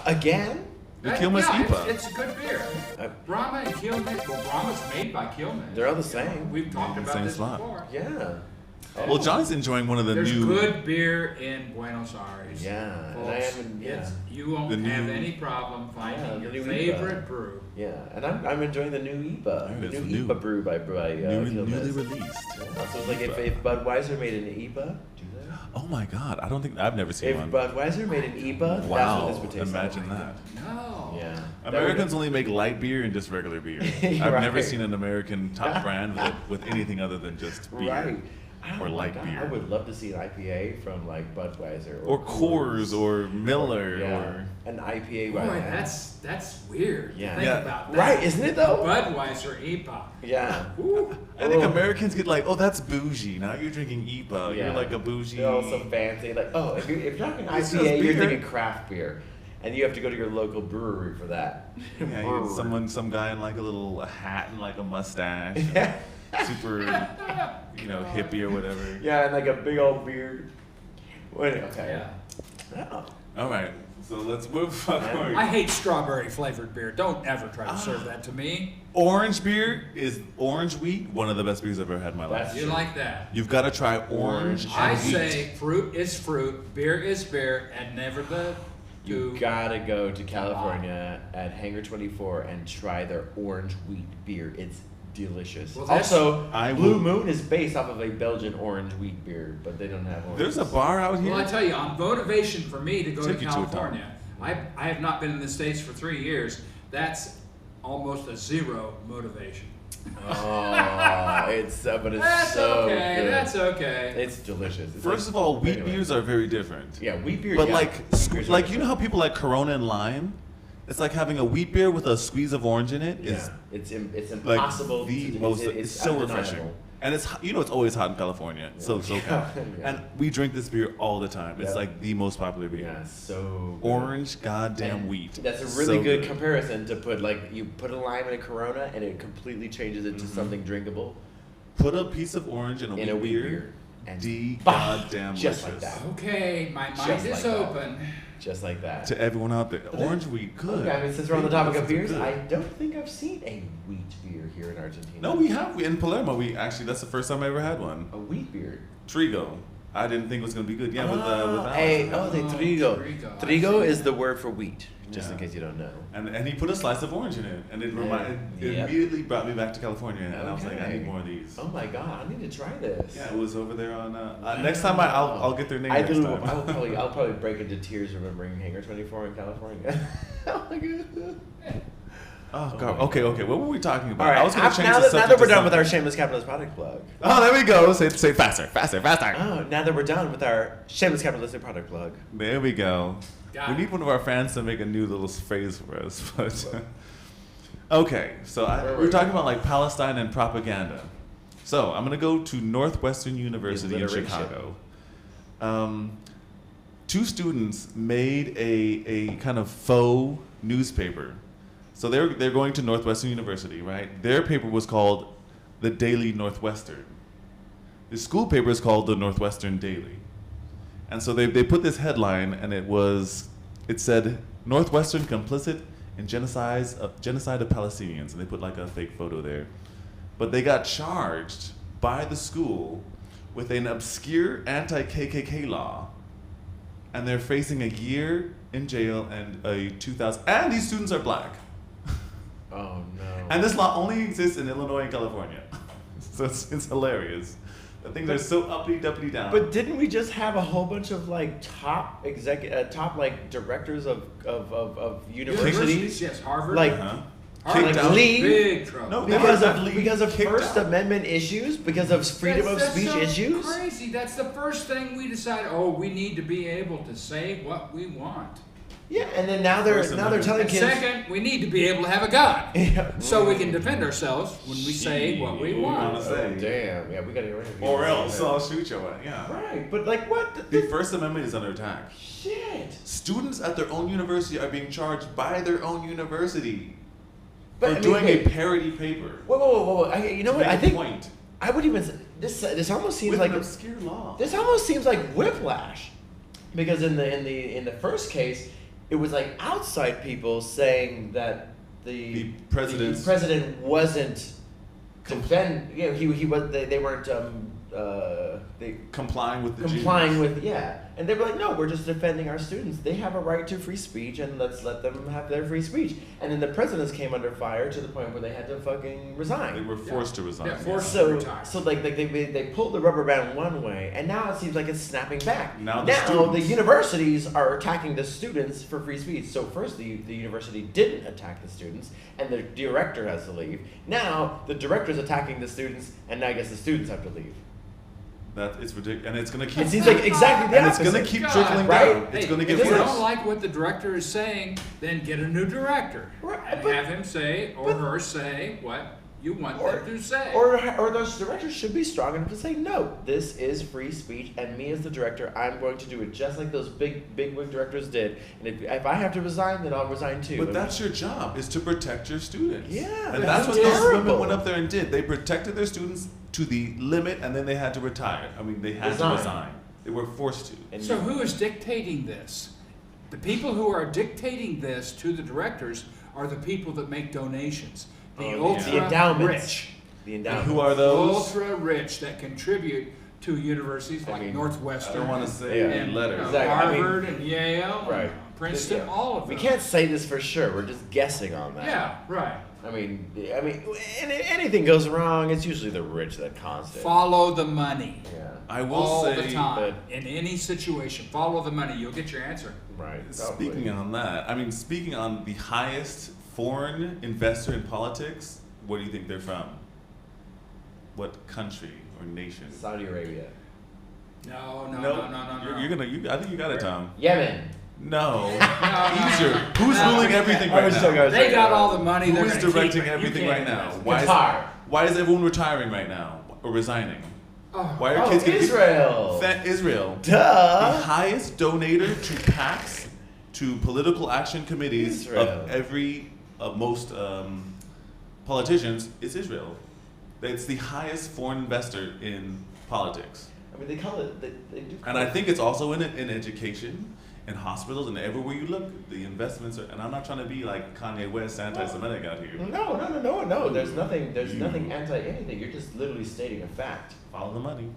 S1: Again?
S3: The Quilmes
S2: yeah,
S3: IPA.
S2: It's a good beer.
S1: Uh,
S2: Brahma and Quilmes, well, Brahma's made by Quilmes.
S1: They're all the same.
S2: We've talked
S3: In the
S2: about
S3: same
S2: this
S3: slot.
S2: before.
S1: Yeah.
S3: Well, Johnny's enjoying one of the
S2: There's
S3: new.
S2: good beer in Buenos Aires.
S1: Yeah, and I
S2: Folks,
S1: am. Yeah.
S2: you won't
S3: The
S2: have
S3: new-
S2: any problem finding
S1: Yeah, the
S2: your
S1: new
S2: favorite
S1: IPA.
S2: brew.
S1: Yeah, and I'm enjoying the new IPA.
S3: There it
S1: The
S3: is,
S1: new
S3: new.
S1: IPA brew by
S3: Newly
S1: Quilmes.
S3: released.
S1: Yeah, so it's like if Budweiser made an IPA, do they?
S3: Oh my God! I don't think I've never seen
S1: If
S3: one.
S1: Budweiser made an IPA,
S3: Wow!
S1: that's what this would taste
S3: Imagine
S1: like.
S3: that.
S2: No.
S1: Yeah.
S3: Americans only make light beer and just regular beer. I've never
S1: Right.
S3: seen an American top brand with anything other than just beer.
S1: Right.
S3: Or
S1: Oh my
S3: light
S1: God,
S3: beer.
S1: I would love to see an IPA from like Budweiser
S3: Or Coors or Miller
S1: yeah,
S3: or.
S1: an IPA.
S2: Boy,
S1: right now.
S2: that's weird.
S1: Yeah.
S2: To think
S3: Yeah.
S2: about that.
S1: Right, isn't it though?
S2: Budweiser IPA.
S1: Yeah.
S2: Woo.
S3: I think
S1: Oh.
S3: Americans get like, oh, that's bougie. Now you're drinking IPA.
S1: Yeah.
S3: You're like a bougie.
S1: They're all so fancy. Like, oh, if you're talking
S3: It's
S1: IPA,
S3: just
S1: you're
S3: beer.
S1: thinking craft beer, and you have to go to your local brewery for that.
S3: Yeah, you get some guy in like a hat and like a mustache.
S1: Yeah.
S3: Super, hippie or whatever.
S1: Yeah, and like a big old beard. Wait, okay.
S2: Yeah.
S1: Oh.
S3: All right, so let's move forward.
S2: I hate strawberry flavored beer. Don't ever try to serve that to me.
S3: Orange beer is orange wheat, one of the best beers I've ever had in my life.
S1: That's
S2: You like that?
S3: You've got to try orange and
S2: I
S3: wheat.
S2: say fruit is fruit, beer is beer, and never the
S1: You
S2: two.
S1: gotta go to California at Hangar 24 and try their orange wheat beer. It's delicious.
S2: Well, that's-
S1: Also,
S3: I
S1: Blue
S3: will-
S1: Moon is based off of a Belgian orange wheat beer, but they don't have orange.
S3: There's a bar out here.
S2: Well, I tell you, on motivation for me to go
S3: Take
S2: to
S3: you to a
S2: California, I have not been in the States for 3 years. That's almost a zero motivation.
S1: Oh, but it's
S2: That's
S1: so
S2: okay.
S1: good.
S2: That's okay.
S1: It's delicious. It's
S3: First
S1: like-
S3: of all, wheat
S1: anyway.
S3: beers are very different.
S1: Yeah, wheat beer.
S3: But
S1: yeah.
S3: like,
S1: Wheat beers are
S3: you know how people like Corona and lime? It's like having a wheat beer with a squeeze of orange in it.
S1: Yeah,
S3: Is
S1: it's
S3: like
S1: impossible.
S3: the
S1: to,
S3: most.
S1: It's
S3: so
S1: undeniable.
S3: refreshing, and it's it's always hot in California. So
S1: Yeah.
S3: and we drink this beer all the time. It's
S1: Yeah.
S3: like the most popular beer.
S1: Yeah, so good.
S3: Orange goddamn
S1: And
S3: wheat.
S1: That's a really
S3: So
S1: good comparison to put you put a lime in a Corona and it completely changes it to
S3: Mm-hmm.
S1: something drinkable
S3: Put a piece of orange in a
S1: in
S3: wheat
S1: a wheat
S3: beer.
S1: beer. And
S3: The
S1: bah,
S3: goddamn
S1: just
S3: delicious.
S1: like that.
S2: Okay, my mind
S1: Just
S2: is
S1: like that.
S2: open.
S1: just like that.
S3: To everyone out there, orange wheat, good.
S1: Okay, I mean, since we're on the topic of beers,
S3: Good.
S1: I don't think I've seen a wheat beer here in Argentina.
S3: No, we have in Palermo. That's the first time I ever had one.
S1: A wheat beer.
S3: Trigo. I didn't think it was gonna be good. Yeah, with Alex.
S1: the trigo.
S2: Trigo.
S1: Trigo is the word for wheat, just in
S3: Yeah.
S1: case you don't know.
S3: And he put a slice of orange in it, and it
S1: Yep.
S3: immediately brought me back to California, and I was like, I
S1: Okay.
S3: need more of these.
S1: Oh my god, I need to try this.
S3: Yeah, it was over there on. Next time I'll get their name next time.
S1: I'll probably break into tears remembering Hangar 24 in California. Oh my god.
S3: Oh God. Okay. What were we talking about?
S1: All right.
S3: I was going to change
S1: now
S3: the
S1: that
S3: subject
S1: we're
S3: to
S1: done with our
S3: something.
S1: shameless capitalist product plug.
S3: Oh, there we go. Say faster.
S1: Oh, now that we're done with our shameless capitalistic product plug.
S3: There we go.
S2: Got
S3: We
S2: it.
S3: need one of our fans to make a new little phrase for us. But okay, so we're talking about like Palestine and propaganda. So I'm gonna go to Northwestern University in
S1: Alliteration.
S3: Chicago. Two students made a kind of faux newspaper. So they're going to Northwestern University, right? Their paper was called the Daily Northwestern. The school paper is called the Northwestern Daily. And so they put this headline, and it said Northwestern complicit in genocide of Palestinians, and they put like a fake photo there. But they got charged by the school with an obscure anti-KKK law, and they're facing a year in jail and a 2,000. And these students are black.
S1: Oh no.
S3: And this law only exists in Illinois and California, so it's hilarious. The things are so uppity down.
S1: But didn't we just have a whole bunch of like top like directors of universities?
S2: Yes, Harvard.
S1: Like,
S3: Harvard
S1: like
S3: out.
S1: leave
S2: Big trouble.
S3: No,
S1: because of
S3: kicked
S1: First
S3: out.
S1: Amendment issues, because of freedom of
S2: That's
S1: speech
S2: so
S1: issues.
S2: Crazy. That's the first thing we decided. Oh, we need to be able to say what we want.
S1: Yeah, and then now they're
S3: First Amendment.
S1: telling
S2: And
S1: kids.
S2: second, we need to be able to have a gun,
S1: Yeah.
S2: so we can defend ourselves when we say what we want.
S3: Jeez.
S1: Oh, damn. Yeah, we gotta get rid of these.
S3: Or else I'll shoot you. Yeah.
S1: Right, but like what?
S3: The First Amendment is under attack.
S1: Shit.
S3: Students at their own university are being charged by their own university
S1: But
S3: for
S1: I mean,
S3: doing
S1: wait.
S3: a parody paper.
S1: Whoa. You know
S3: To
S1: what?
S3: make
S1: I
S3: a
S1: think
S3: point
S1: I would even this almost seems
S3: with
S1: like
S3: an obscure law.
S1: this almost seems like whiplash, because in the first case, it was like outside people saying that the president wasn't defend. You know, he was they weren't they
S3: Complying with the
S1: complying
S3: Jews.
S1: with and they were like, no, we're just defending our students. They have a right to free speech, and let's let them have their free speech. And then the presidents came under fire to the point where they had to fucking resign.
S3: They were forced to resign.
S2: Yeah, forced.
S1: So,
S2: Retire.
S1: so like they pulled the rubber band one way, and now it seems like it's snapping back.
S3: Now
S1: the
S3: students-
S1: universities are attacking the students for free speech. So first the university didn't attack the students, and the director has to leave. Now the director's attacking the students, and now I guess the students have to leave.
S3: That it's ridiculous, and it's gonna keep.
S1: It seems like exactly the
S3: and it's
S1: opposite.
S3: gonna keep
S2: God,
S3: trickling
S1: right?
S3: down. It's
S2: Hey,
S3: gonna
S2: if
S3: get
S2: you
S3: worse.
S2: don't like what the director is saying, then get a new director
S1: Right,
S2: and
S1: but-
S2: have him say or her say what you want them to say.
S1: Or those directors should be strong enough to say, no, this is free speech, and me as the director, I'm going to do it just like those big wig directors did. And if I have to resign, then I'll resign too.
S3: But that's your job, is to protect your students.
S1: Yeah,
S3: And
S1: that's
S3: that's what those
S1: terrible.
S3: women went up there and did. They protected their students to the limit, and then they had to retire. I mean, they had
S1: Resign.
S3: to resign. They were forced to.
S1: And
S2: So who is dictating this? The people who are dictating this to the directors are the people that make donations. The
S3: Oh, yeah.
S2: ultra
S1: the endowments.
S2: rich.
S1: The
S3: And
S1: endowment.
S3: who are those?
S2: Ultra rich that contribute to universities like
S1: I mean,
S2: Northwestern.
S3: I don't want to say
S1: Yeah.
S2: and
S3: letters.
S2: you know,
S1: Exactly. I mean-
S2: Harvard and Yale,
S1: Right.
S2: and Princeton,
S1: Yeah.
S2: all of them.
S1: We can't say this for sure. We're just guessing on that.
S2: Yeah, right.
S1: I mean, anything goes wrong, it's usually the rich that cause it.
S2: Follow the money.
S1: Yeah.
S3: I will
S2: All
S3: say,
S2: the time.
S1: but-
S2: In any situation, follow the money. You'll get your answer.
S1: Right.
S3: speaking on that, I mean, speaking on the highest foreign investor in politics, where do you think they're from? What country or nation?
S1: Saudi Arabia.
S2: No.
S3: I think you got it, Tom.
S1: Yemen.
S3: No.
S2: No.
S3: Easier. Who's
S2: No.
S3: ruling everything
S1: I
S3: right
S1: was
S3: now?
S1: joking, I was
S2: They
S1: joking.
S2: got all the money.
S3: Who
S2: They're
S3: is
S2: gonna keep
S3: directing
S2: it. You
S3: everything
S2: can't
S3: right now?
S2: invest.
S1: Qatar.
S3: Why is everyone retiring right now or resigning?
S2: Oh,
S3: Why are
S1: Oh,
S3: kids getting
S1: Israel.
S3: Israel. The
S1: Duh.
S3: highest donator to PACs, to political action committees
S1: Israel.
S3: of every most politicians is Israel. It's the highest foreign investor in politics.
S1: I mean, they call it. They do. Call
S3: And I
S1: it-
S3: think it's also in education, in hospitals, and everywhere you look, the investments are. And I'm not trying to be like Kanye West, anti-Semitic out here.
S1: No. There's nothing. There's nothing anti anything. You're just literally stating a fact.
S3: Follow the money.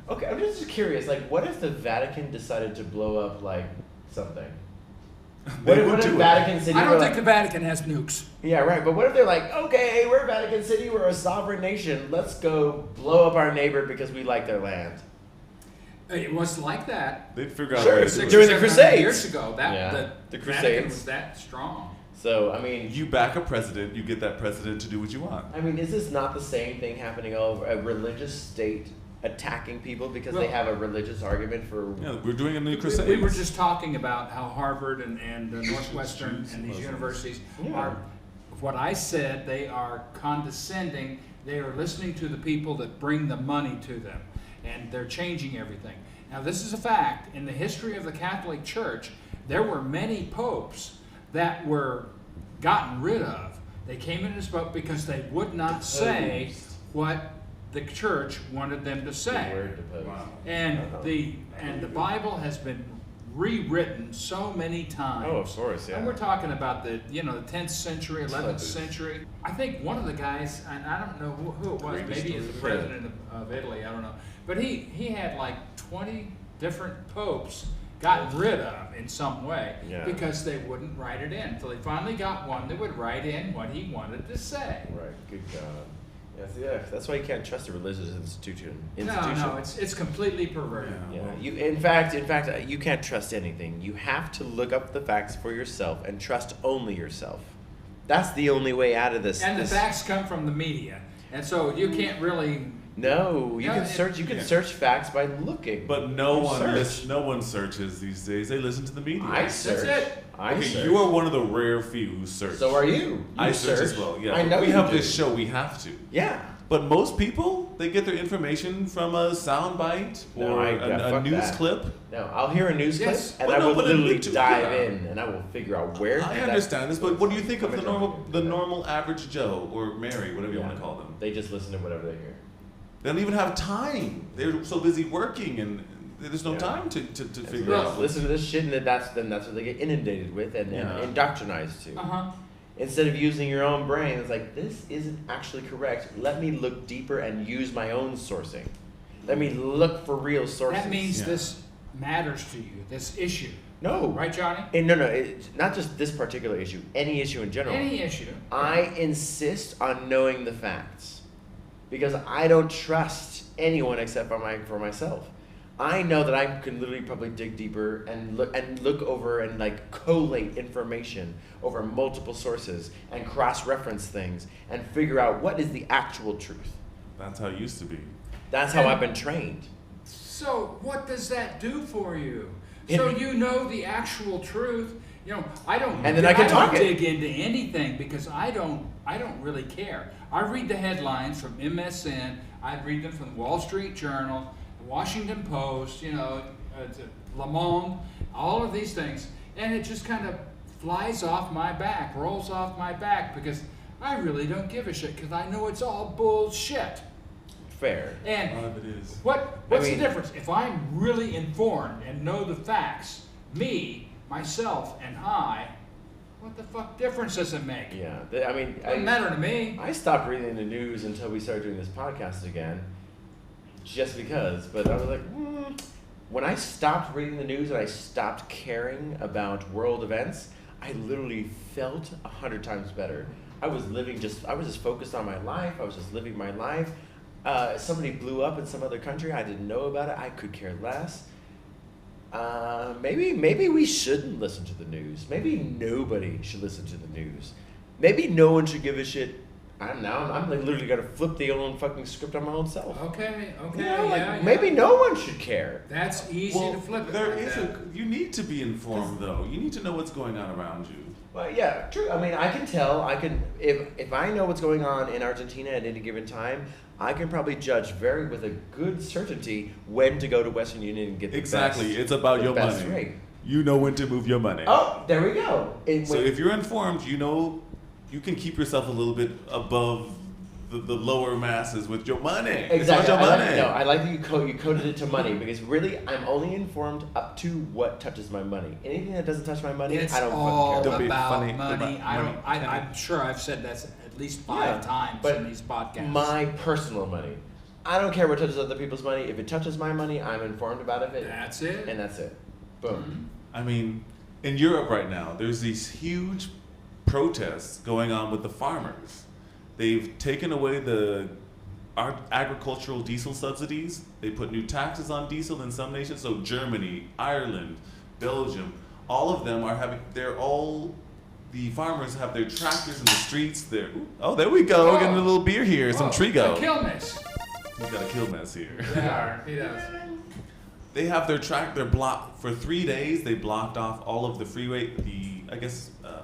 S1: Okay, I'm just curious. Like, what if the Vatican decided to blow up like something?
S3: They
S1: What
S3: would
S1: if
S3: do it.
S1: Vatican City?
S2: I
S1: were
S2: don't
S1: like,
S2: think the Vatican has nukes.
S1: Yeah, right. But what if they're like, okay, we're Vatican City, we're a sovereign nation. Let's go blow up our neighbor because we like their land.
S2: It was like that.
S3: They'd figure out
S1: Sure,
S3: a way to
S1: it's
S3: do it.
S1: during the
S2: 600
S1: Crusades.
S2: years ago.
S1: Yeah,
S2: The
S1: the
S2: Vatican
S1: Crusades.
S2: was that strong.
S1: So, I mean...
S3: You back a president, you get that president to do what you want.
S1: I mean, is this not the same thing happening all over? A religious state attacking people because they have a religious argument for...
S3: Yeah, we're doing a new crusade.
S2: We were just talking about how Harvard and Northwestern and these universities are, what I said, they are condescending. They are listening to the people that bring the money to them, and they're changing everything. Now, this is a fact. In the history of the Catholic Church, there were many popes that were gotten rid of. They came in as pope because they would not say what the church wanted them to say.
S3: Wow.
S2: And the Bible has been rewritten so many times.
S1: Oh, of course, yeah.
S2: And we're talking about the 10th century, 11th century. I think one of the guys, and I don't know who it was, maybe he's the president of Italy, I don't know. But he had like 20 different popes gotten rid of in some way because they wouldn't write it in. So they finally got one that would write in what he wanted to say.
S1: Right, good God. That's why you can't trust a religious institution.
S2: No, it's completely perverted.
S1: In fact, you can't trust anything. You have to look up the facts for yourself and trust only yourself. That's the only way out of this.
S2: And the facts come from the media, and so you can't really.
S1: No, you can search. You can search facts by looking.
S3: But no one searches these days. They listen to the media.
S1: I search.
S2: That's it.
S3: Okay, you are one of the rare few who search.
S1: So are you.
S3: I search as well. Yeah,
S1: I know
S3: we
S1: you
S3: have
S1: do.
S3: this show. We have to.
S1: Yeah.
S3: But most people, they get their information from a soundbite or a news clip.
S1: No, I'll hear a news clip and
S3: Well,
S1: I will
S3: but
S1: literally
S3: YouTube,
S1: dive in and I will figure out where.
S3: I understand this, but what do you think of the normal average Joe or Mary, whatever you want to call them?
S1: They just listen to whatever they hear.
S3: They don't even have time. They're so busy working and there's no time to figure out.
S1: Listen to this shit and then that's what they get inundated with and indoctrinized to. Instead of using your own brain, it's like, this isn't actually correct. Let me look deeper and use my own sourcing. Let me look for real sources.
S2: That means this matters to you, this issue.
S1: No.
S2: Right, Johnny?
S1: No, it's not just this particular issue, any issue in general.
S2: Any issue.
S1: I insist on knowing the facts because I don't trust anyone except for myself. I know that I can literally probably dig deeper and look over and like collate information over multiple sources and cross-reference things and figure out what is the actual truth.
S3: That's how it used to be.
S1: That's how I've been trained.
S2: So what does that do for you? So you know the actual truth. I don't.
S1: And then I can talk
S2: dig into anything because I don't really care. I read the headlines from MSN. I read them from the Wall Street Journal, Washington Post, Le Monde, all of these things, and it just kind of flies off my back, rolls off my back, because I really don't give a shit, because I know it's all bullshit.
S1: Fair.
S2: And
S3: A lot of it is.
S2: what's the difference? If I'm really informed and know the facts, me, myself, and I, what the fuck difference does it make?
S1: Yeah,
S2: Doesn't matter to me.
S1: I stopped reading the news until we started doing this podcast again, just because. But I was like, when I stopped reading the news and I stopped caring about world events, I literally felt 100 times better. I was just focused on my life. I was just living my life. Somebody blew up in some other country. I didn't know about it. I could care less. Maybe we shouldn't listen to the news. Maybe nobody should listen to the news. Maybe no one should give a shit. I'm like literally gonna flip the own fucking script on my own self.
S2: Okay,
S1: Maybe no one should care.
S2: That's easy to flip it.
S3: You need to be informed though. You need to know what's going on around you.
S1: Well, yeah, true. I mean, I can tell. If I know what's going on in Argentina at any given time, I can probably judge with a good certainty when to go to Western Union and get the
S3: Exactly.
S1: best,
S3: It's about your
S1: best
S3: money.
S1: rate.
S3: You know when to move your money.
S1: Oh, there we go.
S3: So if you're informed, you know you can keep yourself a little bit above the lower masses with your money.
S1: Exactly.
S3: It's about your money.
S1: I like that you coded it to money because really I'm only informed up to what touches my money. Anything that doesn't touch my money,
S2: It's
S1: I don't
S2: all
S1: fucking care
S3: Don't be
S2: about
S3: funny.
S2: money. I'm sure I've said that at least 5 times
S1: but
S2: in these podcasts.
S1: My personal money. I don't care what touches other people's money. If it touches my money, I'm informed about it.
S2: That's it.
S1: And that's it. Boom.
S3: I mean, in Europe right now, there's these huge protests going on with the farmers. They've taken away the agricultural diesel subsidies. They put new taxes on diesel in some nations. So Germany, Ireland, Belgium, all of them are having, they're all the farmers have their tractors in the streets. There we go. We're getting a little beer here. Some Trigo.
S2: A Quilmes.
S3: He's got a kill mess here.
S2: Yeah, he does.
S3: They have their tractor blocked for 3 days. They blocked off all of the freeway,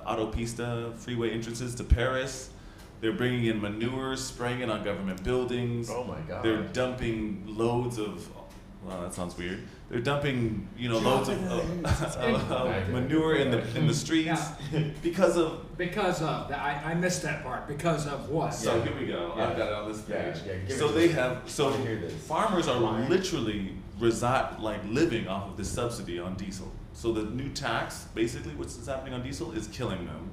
S3: autopista freeway entrances to Paris. They're bringing in manure, spraying it on government buildings.
S1: Oh my God.
S3: They're dumping loads of. Well, that sounds weird. They're dumping, loads of manure in the streets because of.
S2: I missed that part. Because of what?
S3: So here we go.
S1: Yeah.
S3: I've got it on this page.
S1: Yeah,
S3: So they have. So
S1: hear this.
S3: farmers are literally living off of this subsidy on diesel. So the new tax, basically, what's happening on diesel is killing them.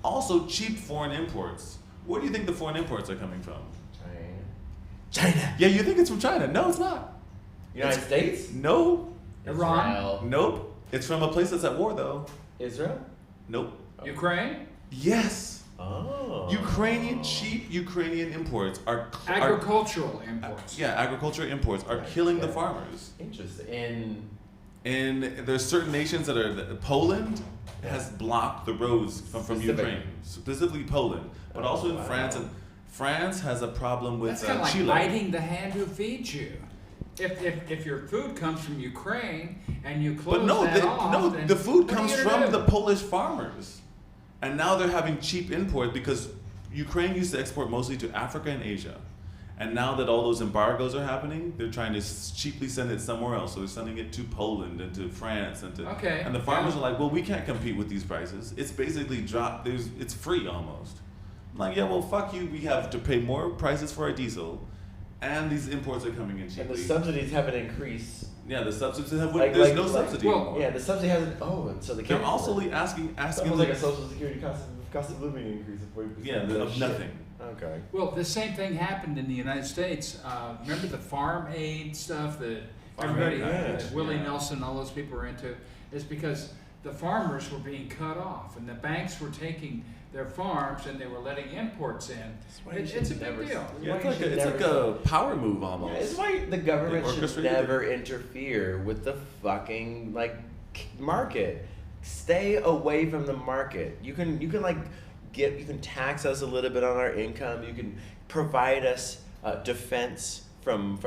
S3: Also, cheap foreign imports. Where do you think the foreign imports are coming from?
S1: China.
S3: Yeah, you think it's from China? No, it's not.
S1: United States?
S3: No.
S2: Iran?
S1: Israel.
S3: Nope. It's from a place that's at war, though.
S1: Israel?
S3: Nope.
S2: Ukraine?
S3: Yes.
S1: Oh.
S3: Cheap Ukrainian imports are
S2: Agricultural imports.
S3: agricultural imports are killing the farmers.
S1: Interesting.
S3: And there's certain nations that are. Poland has blocked the roads from Ukraine, specifically Poland, but also in France. And France has a problem with
S2: That's kind of like
S3: Chile.
S2: biting the hand who feeds you. If your food comes from Ukraine and you close off, then
S3: the food
S2: what are
S3: comes
S2: you gonna
S3: from
S2: do?
S3: the Polish farmers, and now they're having cheap imports because Ukraine used to export mostly to Africa and Asia, and now that all those embargoes are happening, they're trying to cheaply send it somewhere else. So they're sending it to Poland and to France and to.
S2: Okay.
S3: And the farmers are like, well, we can't compete with these prices. It's basically it's free almost. I'm like, yeah, well, fuck you. We have to pay more prices for our diesel. And these imports are coming in cheaply.
S1: And the subsidies haven't increased.
S3: Yeah, the subsidies have.
S1: There's
S3: no subsidy anymore.
S1: Yeah, the subsidy hasn't. Oh, so they can't.
S3: They're also asking.
S1: It's almost like a social security cost of living increase of 40%.
S3: Yeah, of nothing.
S1: Okay.
S2: Well, the same thing happened in the United States. Remember the farm aid stuff that everybody, Willie Nelson, all those people were into? It's because the farmers were being cut off, and the banks were taking their farms and they were letting imports in. It's a big deal.
S3: Yeah, it's like a power move almost.
S1: Yeah, it's why the government should never interfere with the fucking market. Stay away from the market. You can tax us a little bit on our income. You can provide us defense from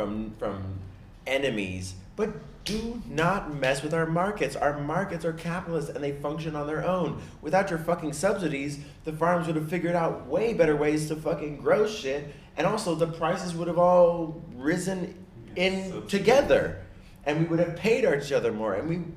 S1: enemies, but do not mess with our markets. Our markets are capitalist and they function on their own. Without your fucking subsidies, the farms would have figured out way better ways to fucking grow shit, and also the prices would have all risen together, and we would have paid each other more. And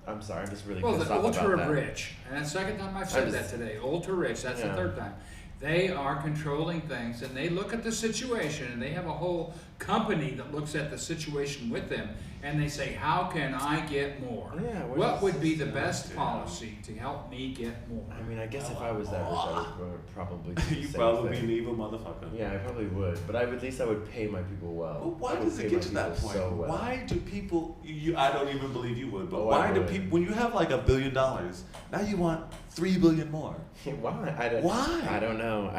S1: I'm sorry, I'm just really pissed off about that.
S2: Ultra rich, and that's the second time I've said that today. Ultra rich, that's the third time. They are controlling things, and they look at the situation, and they have a whole company that looks at the situation with them, and they say, how can I get more?
S1: Yeah,
S2: what would be the best policy to help me get more?
S1: I mean, I guess if I was that rich, I would probably do the
S3: You
S1: same
S3: probably be
S1: thing.
S3: an evil motherfucker.
S1: Yeah, I probably would, but at least I would pay my people well.
S3: But why does it get to that point?
S1: So well.
S3: Why do people? I don't even believe you would. But
S1: Oh,
S3: why
S1: I
S3: do
S1: would.
S3: people? When you have like $1 billion, now you want $3 billion more.
S1: Why?
S3: Why?
S1: I don't know.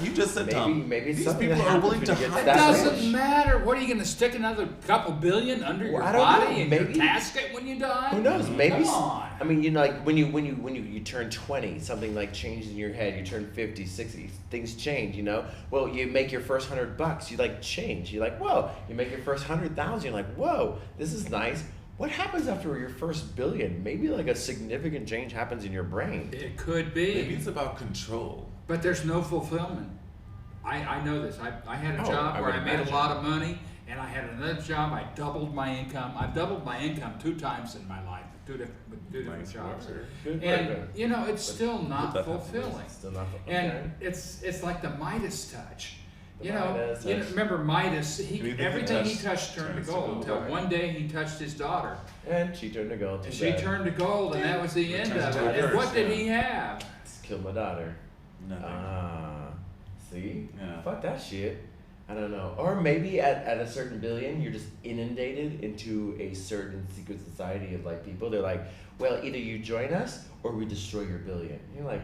S3: You just said, Tom.
S1: Maybe
S3: these
S1: something
S3: people
S1: that
S3: are
S1: happens
S3: willing
S1: when
S3: to
S1: you get
S3: hide
S2: It
S1: that
S2: doesn't
S1: rich.
S2: matter. What are you going to stick another couple billion under your
S1: I don't
S2: body
S1: know.
S2: in
S1: Maybe.
S2: your casket when you die?
S1: Who knows? Maybe.
S2: Come on.
S1: I mean, when you turn 20, something changes in your head. You turn 50, 60, things change. Well, you make your first $100. You change. You're like, whoa. You make your first 100,000. You're like, whoa. This is nice. What happens after your first billion? Maybe a significant change happens in your brain.
S2: It could be.
S3: Maybe it's about control.
S2: But there's no fulfillment. I know this. I had a job
S1: I
S2: where
S1: would
S2: I made
S1: imagine.
S2: a lot of money, and I had another job. I doubled my income. I've doubled my income 2 times in my life with two different jobs.
S1: Good.
S2: And it's still not fulfilling.
S1: Still not
S2: And it's like the Midas touch.
S1: Midas touch.
S2: Remember Midas? Everything he
S3: touched
S2: touched turned to
S3: turns to
S2: gold
S3: gold,
S2: until
S1: right.
S2: one day he touched his daughter,
S1: And she turned to gold.
S2: and she turned to gold, and that was the end
S3: turns
S2: of
S3: to
S2: it. And
S3: reverse,
S2: what did
S3: yeah.
S2: he have?
S1: Just killed my daughter.
S3: Nothing.
S1: See?
S3: Yeah.
S1: Fuck that shit. I don't know. Or maybe at a certain billion, you're just inundated into a certain secret society of people. They're like, well, either you join us or we destroy your billion. You're like,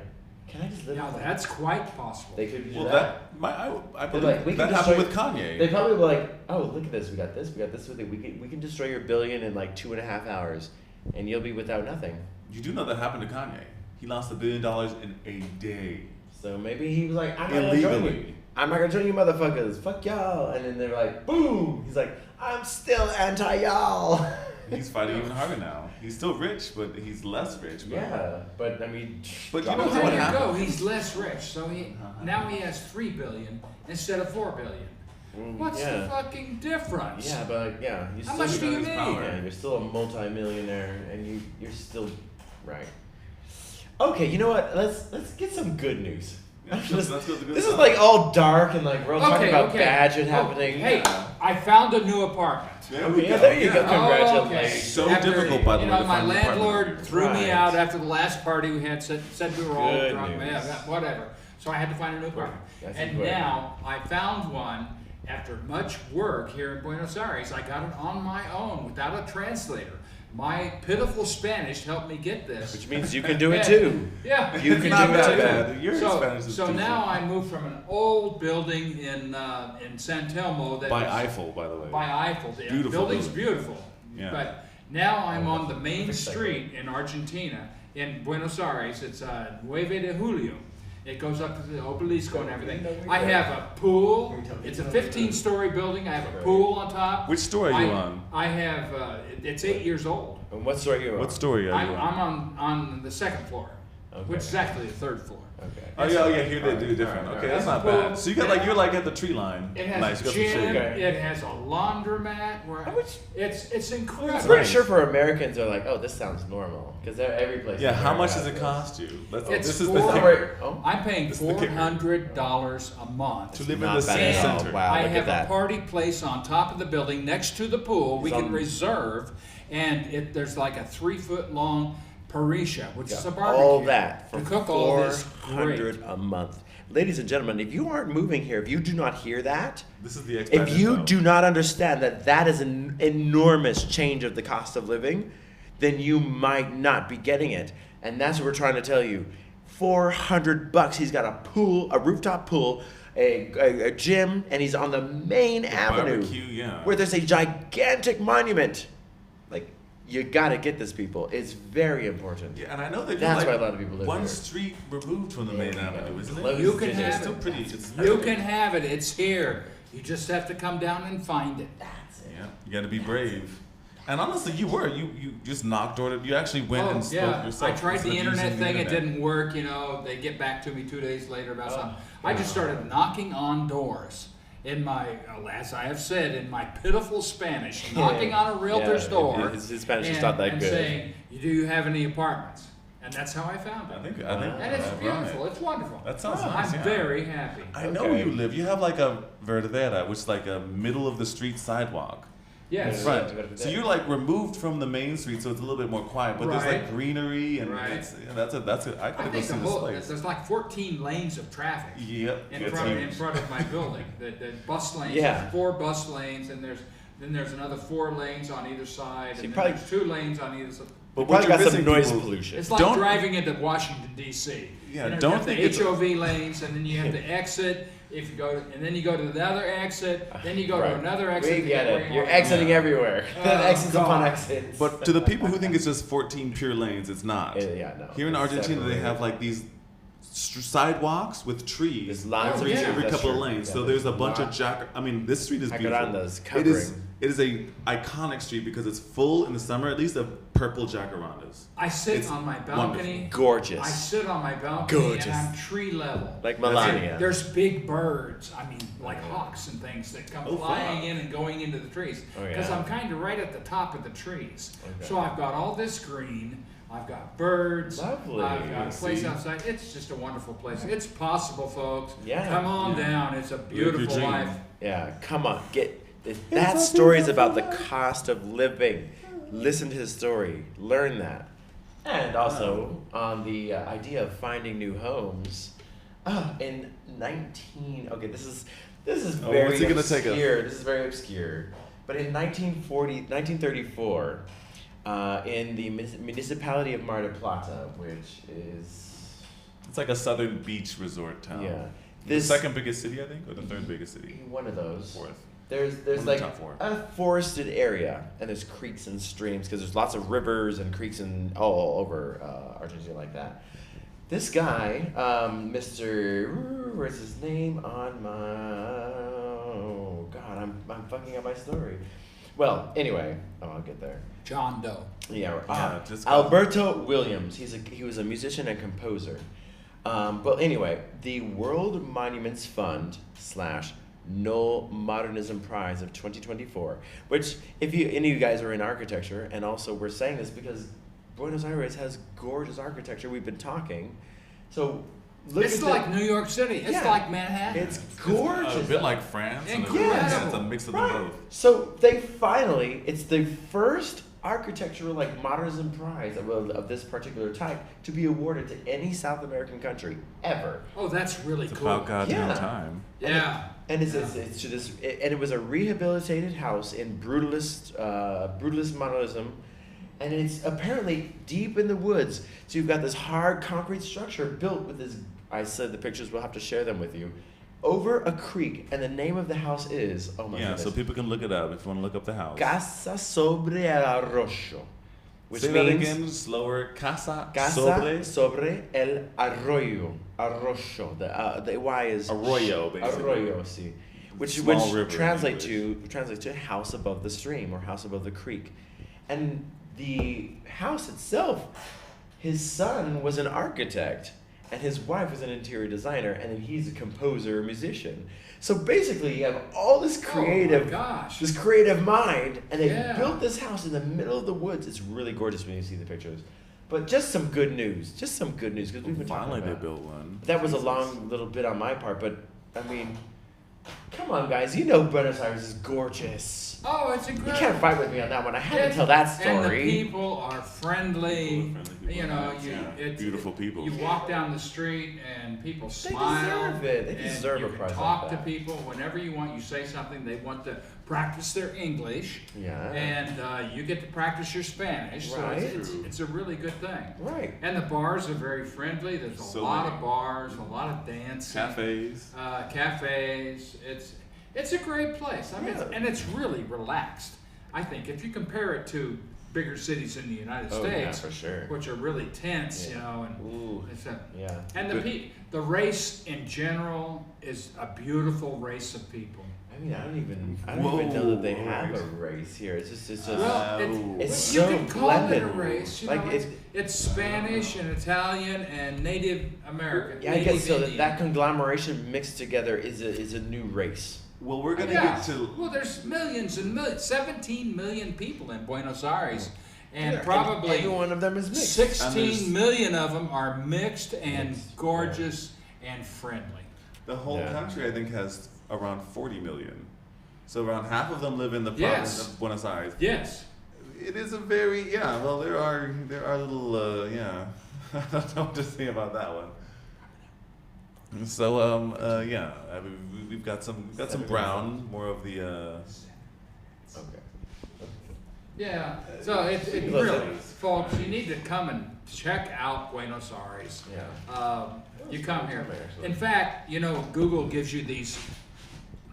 S1: can I just live?
S2: Now
S1: with
S2: that's quite possible.
S1: They could do
S3: Well,
S1: that.
S3: I
S1: They're
S3: believe
S1: like, we
S3: that
S1: can
S3: happened
S1: destroy-
S3: with Kanye.
S1: They probably were like, oh, look at this. We got this with it. We can destroy your billion in 2.5 hours. and you'll be without nothing.
S3: You do know that happened to Kanye. He lost $1 billion in a day.
S1: So maybe he was like, I'm not gonna join you.
S3: Illegally.
S1: I'm not gonna join you motherfuckers. Fuck y'all. And then they're like, boom. He's like, I'm still anti-y'all.
S3: He's fighting even harder now. He's still rich, but he's less rich. But
S1: Yeah, but I mean,
S3: But you
S2: Well,
S3: know
S2: there
S3: what
S2: you
S3: happened?
S2: go. He's less rich, so now he has $3 billion instead of $4 billion. What's
S1: yeah.
S2: the fucking difference?
S1: Yeah, but yeah, you
S2: How
S1: still
S2: much do you
S3: his
S2: need?
S3: power.
S1: Yeah, you're still a multi-millionaire, and you're still right. Okay, you know what? Let's get some good news.
S3: Let's go to the good
S1: This is
S3: side.
S1: like all dark and like we're all talking about
S2: okay.
S1: bad shit
S2: Oh,
S1: happening.
S2: Hey, I found a new apartment.
S3: There we
S1: Yeah,
S3: go.
S1: there you go.
S3: Yeah.
S1: Congratulations.
S3: So difficult, by the
S2: you
S3: way,
S2: know,
S3: to
S2: my
S3: find an apartment.
S2: landlord threw me
S1: Right.
S2: out after the last party we had. Said we were all
S1: Good
S2: drunk.
S1: news.
S2: Yeah, whatever. So I had to find a new apartment.
S1: That's
S2: And
S1: important.
S2: now I found one after much work here in Buenos Aires. I got it on my own without a translator. My pitiful Spanish helped me get this.
S1: Which means you can do it too.
S2: Yeah.
S1: You can
S3: Not
S1: do it
S3: that
S1: too.
S3: bad. Your
S2: So,
S3: Spanish is
S2: so
S3: decent.
S2: now I moved from an old building in San Telmo that
S3: By
S2: was-
S3: Eiffel, by the way.
S2: by Eiffel. The
S3: Beautiful
S2: building's
S3: building.
S2: beautiful.
S3: Yeah.
S2: But now I'm on the main
S1: Perfect segue.
S2: street in Argentina, in Buenos Aires. It's 9 de Julio. It goes up to the Obelisco and everything. I have a pool. It's a 15-story building. I have a pool on top.
S3: Which store are you on?
S2: I have, it's 8 years old.
S1: And what story are you on?
S3: What story are
S2: I'm
S3: you on?
S2: on the second floor,
S1: Okay.
S2: which is actually the third floor.
S1: Okay.
S3: Oh yeah, here they do different.
S1: Alright,
S3: Okay, that's not
S2: alright.
S3: bad. So you got like you're like at the tree line.
S2: It has
S3: Nice.
S2: a
S3: You got some
S2: gym.
S3: shade.
S1: Okay.
S2: It has a laundromat. Where
S1: How much-
S2: it's incredible.
S1: I'm pretty sure for Americans they're like, oh, this sounds normal because every place.
S3: Yeah,
S1: in
S3: how
S1: America
S3: much
S1: has
S3: does it
S1: this.
S3: cost you? Let's,
S2: It's
S3: this is
S2: four-
S3: the
S1: Oh,
S3: thing.
S1: wait. Oh.
S2: I'm paying
S3: This is the kicker.
S2: $400 a month.
S3: To live in
S1: Not
S3: the
S1: bad
S3: city
S1: at all.
S3: center.
S1: Wow,
S2: I
S1: look
S2: have
S1: at that.
S2: a party place on top of the building next to the pool. We
S1: It's
S2: can
S1: on-
S2: reserve, and there's like a 3-foot long parisha, which is a
S1: Yeah,
S2: barbecue.
S1: all that for
S2: to cook all this
S1: $400 a month. Ladies and gentlemen, if you aren't moving here, if you do not hear that,
S3: This is the expat
S1: if you
S3: info.
S1: do not understand that that is an enormous change of the cost of living, then you might not be getting it. And that's what we're trying to tell you. $400. He's got a pool, a rooftop pool, a gym, and he's on the main avenue
S3: barbecue, yeah.
S1: where there's a gigantic monument. Like, you gotta get this, people. It's very important.
S3: Yeah, and I know that
S1: That's
S3: you're
S1: why
S3: like
S1: a lot of people live
S3: one
S1: here.
S3: street removed from the main
S1: There you go.
S3: avenue, isn't
S1: Close
S3: it?
S2: You can
S1: to
S2: have
S3: It's
S2: it.
S3: still pretty. It's
S2: You can have it. It's here. You just have to come down and find it.
S1: That's it.
S3: Yeah, you got to be brave. And honestly, you just knocked on it. You actually went and spoke
S2: yeah.
S3: yourself.
S2: I tried
S3: instead
S2: the
S3: of using
S2: internet
S3: the
S2: thing. It
S3: internet.
S2: didn't work. You know, they get back to me 2 days later about
S1: Oh.
S2: something. I just started knocking on doors. In my, as I have said, in my pitiful Spanish, knocking on a realtor's
S1: Yeah,
S2: door.
S1: his Spanish is not that
S2: and
S1: good.
S2: saying, do you have any apartments? And that's how I found it.
S3: I think.
S2: And it's
S3: right.
S2: beautiful. It's wonderful.
S3: That sounds
S2: I'm
S3: nice, yeah.
S2: very happy.
S3: I know
S1: Okay.
S3: where you live. You have like a verdadera, which is like a middle of the street sidewalk. in
S2: Yes.
S3: front.
S1: Yeah.
S3: So you're like removed from the main street, so it's a little bit more quiet. But there's like
S2: Right.
S3: greenery and
S2: Right.
S3: that's a. I
S2: I
S3: gotta go
S2: think
S3: see
S2: the
S3: this
S2: whole,
S3: place.
S2: there's like 14 lanes of traffic.
S3: Yep,
S2: in
S3: it's
S2: front,
S3: huge.
S2: in front of my building. The bus lanes,
S1: Yeah.
S2: there's 4 bus lanes, and there's another 4 lanes on either side,
S1: So you
S2: and then
S1: probably-
S2: there's 2 lanes on either side.
S3: But
S1: Probably
S3: what you're
S1: got some
S3: missing,
S1: noise
S3: people-
S1: pollution.
S2: It's like
S3: Don't-
S2: driving into Washington D.C.
S3: Yeah,
S2: you know,
S3: don't
S2: you have
S3: think
S2: the
S3: it's-
S2: HOV lanes, and then you have to exit. If you go, and then you go to the other exit, then you go
S1: Right.
S2: to another exit.
S1: We
S2: to
S1: get
S2: where
S1: it.
S2: you
S1: You're
S2: want to go.
S1: exiting everywhere.
S2: Oh,
S1: exits upon
S2: God.
S1: exits.
S3: But to the people who think it's just 14 pure lanes, it's not.
S1: Yeah, no.
S3: Here in
S1: It's
S3: Argentina, they
S1: separated.
S3: have like these sidewalks with trees.
S1: There's lines
S2: of
S3: every,
S2: trees,
S3: every
S1: that's
S3: couple of
S1: true.
S3: lanes.
S1: Yeah,
S3: So there's a bunch
S1: lot.
S3: of I mean, this street is beautiful.
S1: Jacarandas
S3: It is a iconic street because it's full in the summer, at least, of purple jacarandas.
S2: I sit
S3: It's
S2: on my balcony.
S1: Gorgeous.
S2: I sit on my balcony,
S1: Gorgeous.
S2: and I'm tree level.
S1: Like
S3: That's
S1: Melania.
S2: And there's big birds, I mean, like hawks and things that come
S3: Oh,
S2: flying
S3: wow.
S2: in and going into the trees.
S1: Oh, yeah.
S2: Because I'm kind of right at the top of the trees.
S1: Okay.
S2: So I've got all this green, I've got birds,
S1: Lovely.
S2: I've got a place
S3: See?
S2: outside. It's just a wonderful place. It's possible, folks.
S1: Yeah.
S2: Come on
S3: Yeah.
S2: down. It's a
S3: Live your
S2: beautiful
S3: dream.
S2: life.
S1: Yeah, come on. That story is about the cost of living. Listen to his story. Learn that. And also on the idea of finding new homes. In 19 okay, this is
S3: Oh,
S1: very
S3: what's he gonna take us?
S1: obscure. This is very obscure. But in 1934, in the municipality of Mar del Plata, which is
S3: It's like a southern beach resort town.
S1: yeah,
S3: The second biggest city, I think, or the third biggest city.
S1: one of those.
S3: Fourth.
S1: There's
S3: One of the
S1: like
S3: top four.
S1: a forested area, and there's creeks and streams because there's lots of rivers and creeks and all over Argentina like that. This guy, Mr. Where's his name on my? Oh God, I'm fucking up my story. Well, anyway, I'll get there.
S2: John Doe.
S1: Yeah,
S3: just
S1: Alberto Williams. He was a musician and composer. But anyway, the World Monuments Fund / No Modernism Prize of 2024, which if any of you guys are in architecture, and also we're saying this because Buenos Aires has gorgeous architecture. We've been talking, so look
S2: It's like New York City. It's like Manhattan.
S1: It's gorgeous.
S3: A bit like France.
S2: Incredible.
S3: And it's a mix of them both.
S1: So it's the first architectural like modernism prize of this particular type to be awarded to any South American country ever.
S2: Oh, that's really
S3: It's
S2: cool.
S3: about goddamn
S1: Yeah.
S3: time.
S2: Yeah.
S1: And it's to this, and it was a rehabilitated house in brutalist modernism, and it's apparently deep in the woods. So you've got this hard concrete structure built with this. I said the pictures. We'll have to share them with you. Over a creek, and the name of the house is
S3: Yeah, so people can look it up if you want to look up the house.
S1: Casa sobre el arroyo, which
S3: Say that
S1: means
S3: again, slower. Casa
S1: sobre el arroyo. The Y is
S3: Arroyo, basically.
S1: Arroyo, see, which
S3: Small river in
S1: translates to house above the stream or house above the creek, and the house itself. His son was an architect, and his wife was an interior designer, and then he's a composer, musician. So basically, you have all this creative, this creative mind, and they built this house in the middle of the woods. It's really gorgeous when you see the pictures. But just some good news, because we've been talking
S3: Finally,
S1: about.
S3: they built one.
S1: That was a long little bit on my part, but I mean, come on, guys, you know Buenos Aires is gorgeous.
S2: Oh, it's incredible.
S1: You can't fight with me on that one. I had to tell that story.
S2: And the people are friendly. You know, it's
S3: beautiful people.
S2: You walk down the street and people
S1: They
S2: smile.
S1: deserve it. They
S2: and
S1: deserve
S2: you
S1: a
S2: can
S1: prize
S2: talk
S1: like
S2: to
S1: that.
S2: people whenever you want. You say something, they want to practice their English.
S1: Yeah.
S2: And you get to practice your Spanish.
S1: Right.
S2: So it's a really good thing.
S1: Right.
S2: And the bars are very friendly. There's a lot of bars, a lot of dancing. Cafes. It's a great place. I mean,
S1: Yeah.
S2: and it's really relaxed. I think if you compare it to bigger cities in the United States,
S1: for sure.
S2: which are really tense,
S1: Yeah.
S2: you know, and
S1: Ooh. Yeah.
S2: and the race in general is a beautiful race of people.
S1: I mean, I don't even know that they have a race here. It's just
S2: Well,
S1: it's
S2: you
S1: so
S2: can call it a
S1: blended.
S2: race. You
S1: Like,
S2: know, it's Spanish and Italian and Native American.
S1: Yeah, I guess so.
S2: Indian.
S1: That conglomeration mixed together is a new race.
S3: Well, we're gonna
S2: Yeah.
S3: get to.
S2: Well, there's millions and millions, 17 million people in Buenos Aires, and
S1: Yeah,
S2: probably
S1: every one of them is mixed.
S2: 16 million of them are mixed and
S1: Mixed,
S2: gorgeous and friendly.
S3: The whole
S1: Yeah.
S3: country, I think, has around 40 million. So around half of them live in the province of Buenos Aires.
S2: Yes.
S3: It is a very Well, there are little I don't know what to say about that one. So I mean, we've got some brown, more of the
S1: Okay.
S2: Yeah. So it
S1: Look,
S2: really, folks, you need to come and check out Buenos Aires.
S1: Yeah.
S2: You come here.
S1: Actually.
S2: In fact, you know, Google gives you these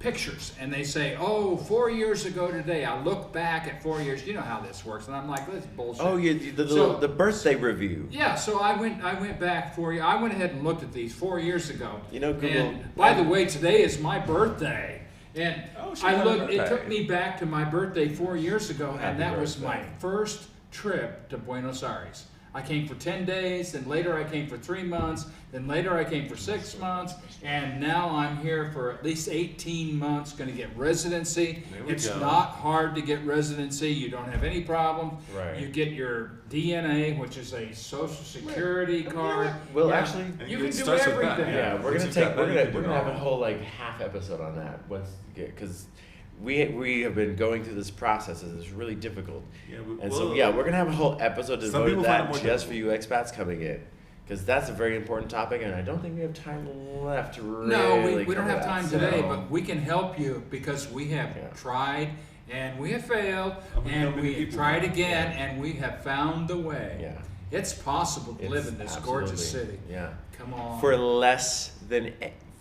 S2: pictures and they say, oh, 4 years ago today, I look back at 4 years. You know how this works. And I'm like, that's bullshit.
S1: Oh,
S2: So-
S1: the birthday review.
S2: Yeah, so I went back 4 years. I went ahead and looked at these 4 years ago.
S1: You know, Google.
S2: And by the way, today is my birthday. And
S3: shit,
S2: I
S3: happy
S2: looked. It
S3: birthday.
S2: took me back to my birthday 4 years ago,
S1: Happy
S2: and that was my
S1: birthday.
S2: first trip to Buenos Aires. I came for 10 days, then later I came for 3 months, then later I came for 6 months, and now I'm here for at least 18 months, going to get residency.
S3: There we
S2: It's
S3: go.
S2: not hard to get residency. You don't have any problem.
S1: Right.
S2: You get your DNA, which is a social security card.
S1: Well,
S2: Yeah.
S1: actually,
S3: And
S2: You
S3: it
S2: can do
S3: starts with that,
S2: everything.
S1: yeah, we're
S3: Once
S1: gonna
S3: you've
S1: take
S3: got
S1: we're
S3: that, you
S1: gonna
S3: can
S1: we're
S3: do
S1: gonna
S3: it
S1: have a
S3: all.
S1: whole like half episode on that once because we have been going through this process and it's really difficult.
S3: Yeah,
S1: And so we're gonna have a whole episode
S3: Some
S1: devoted to
S3: people find it
S1: that
S3: more
S1: just for you expats coming in, because that's a very important topic, and I don't think we have time left to really.
S2: No, we don't
S1: cover
S2: have
S1: that,
S2: time
S1: so-
S2: today, but we can help you because we have
S1: Yeah.
S2: tried and we have failed
S3: And we know
S2: and
S3: many
S2: we have
S3: people
S2: tried
S3: have.
S2: again and we have found the way.
S1: Yeah,
S2: It's possible to live
S1: It's
S2: in this
S1: absolutely-
S2: gorgeous city.
S1: Yeah,
S2: Come on.
S1: for less than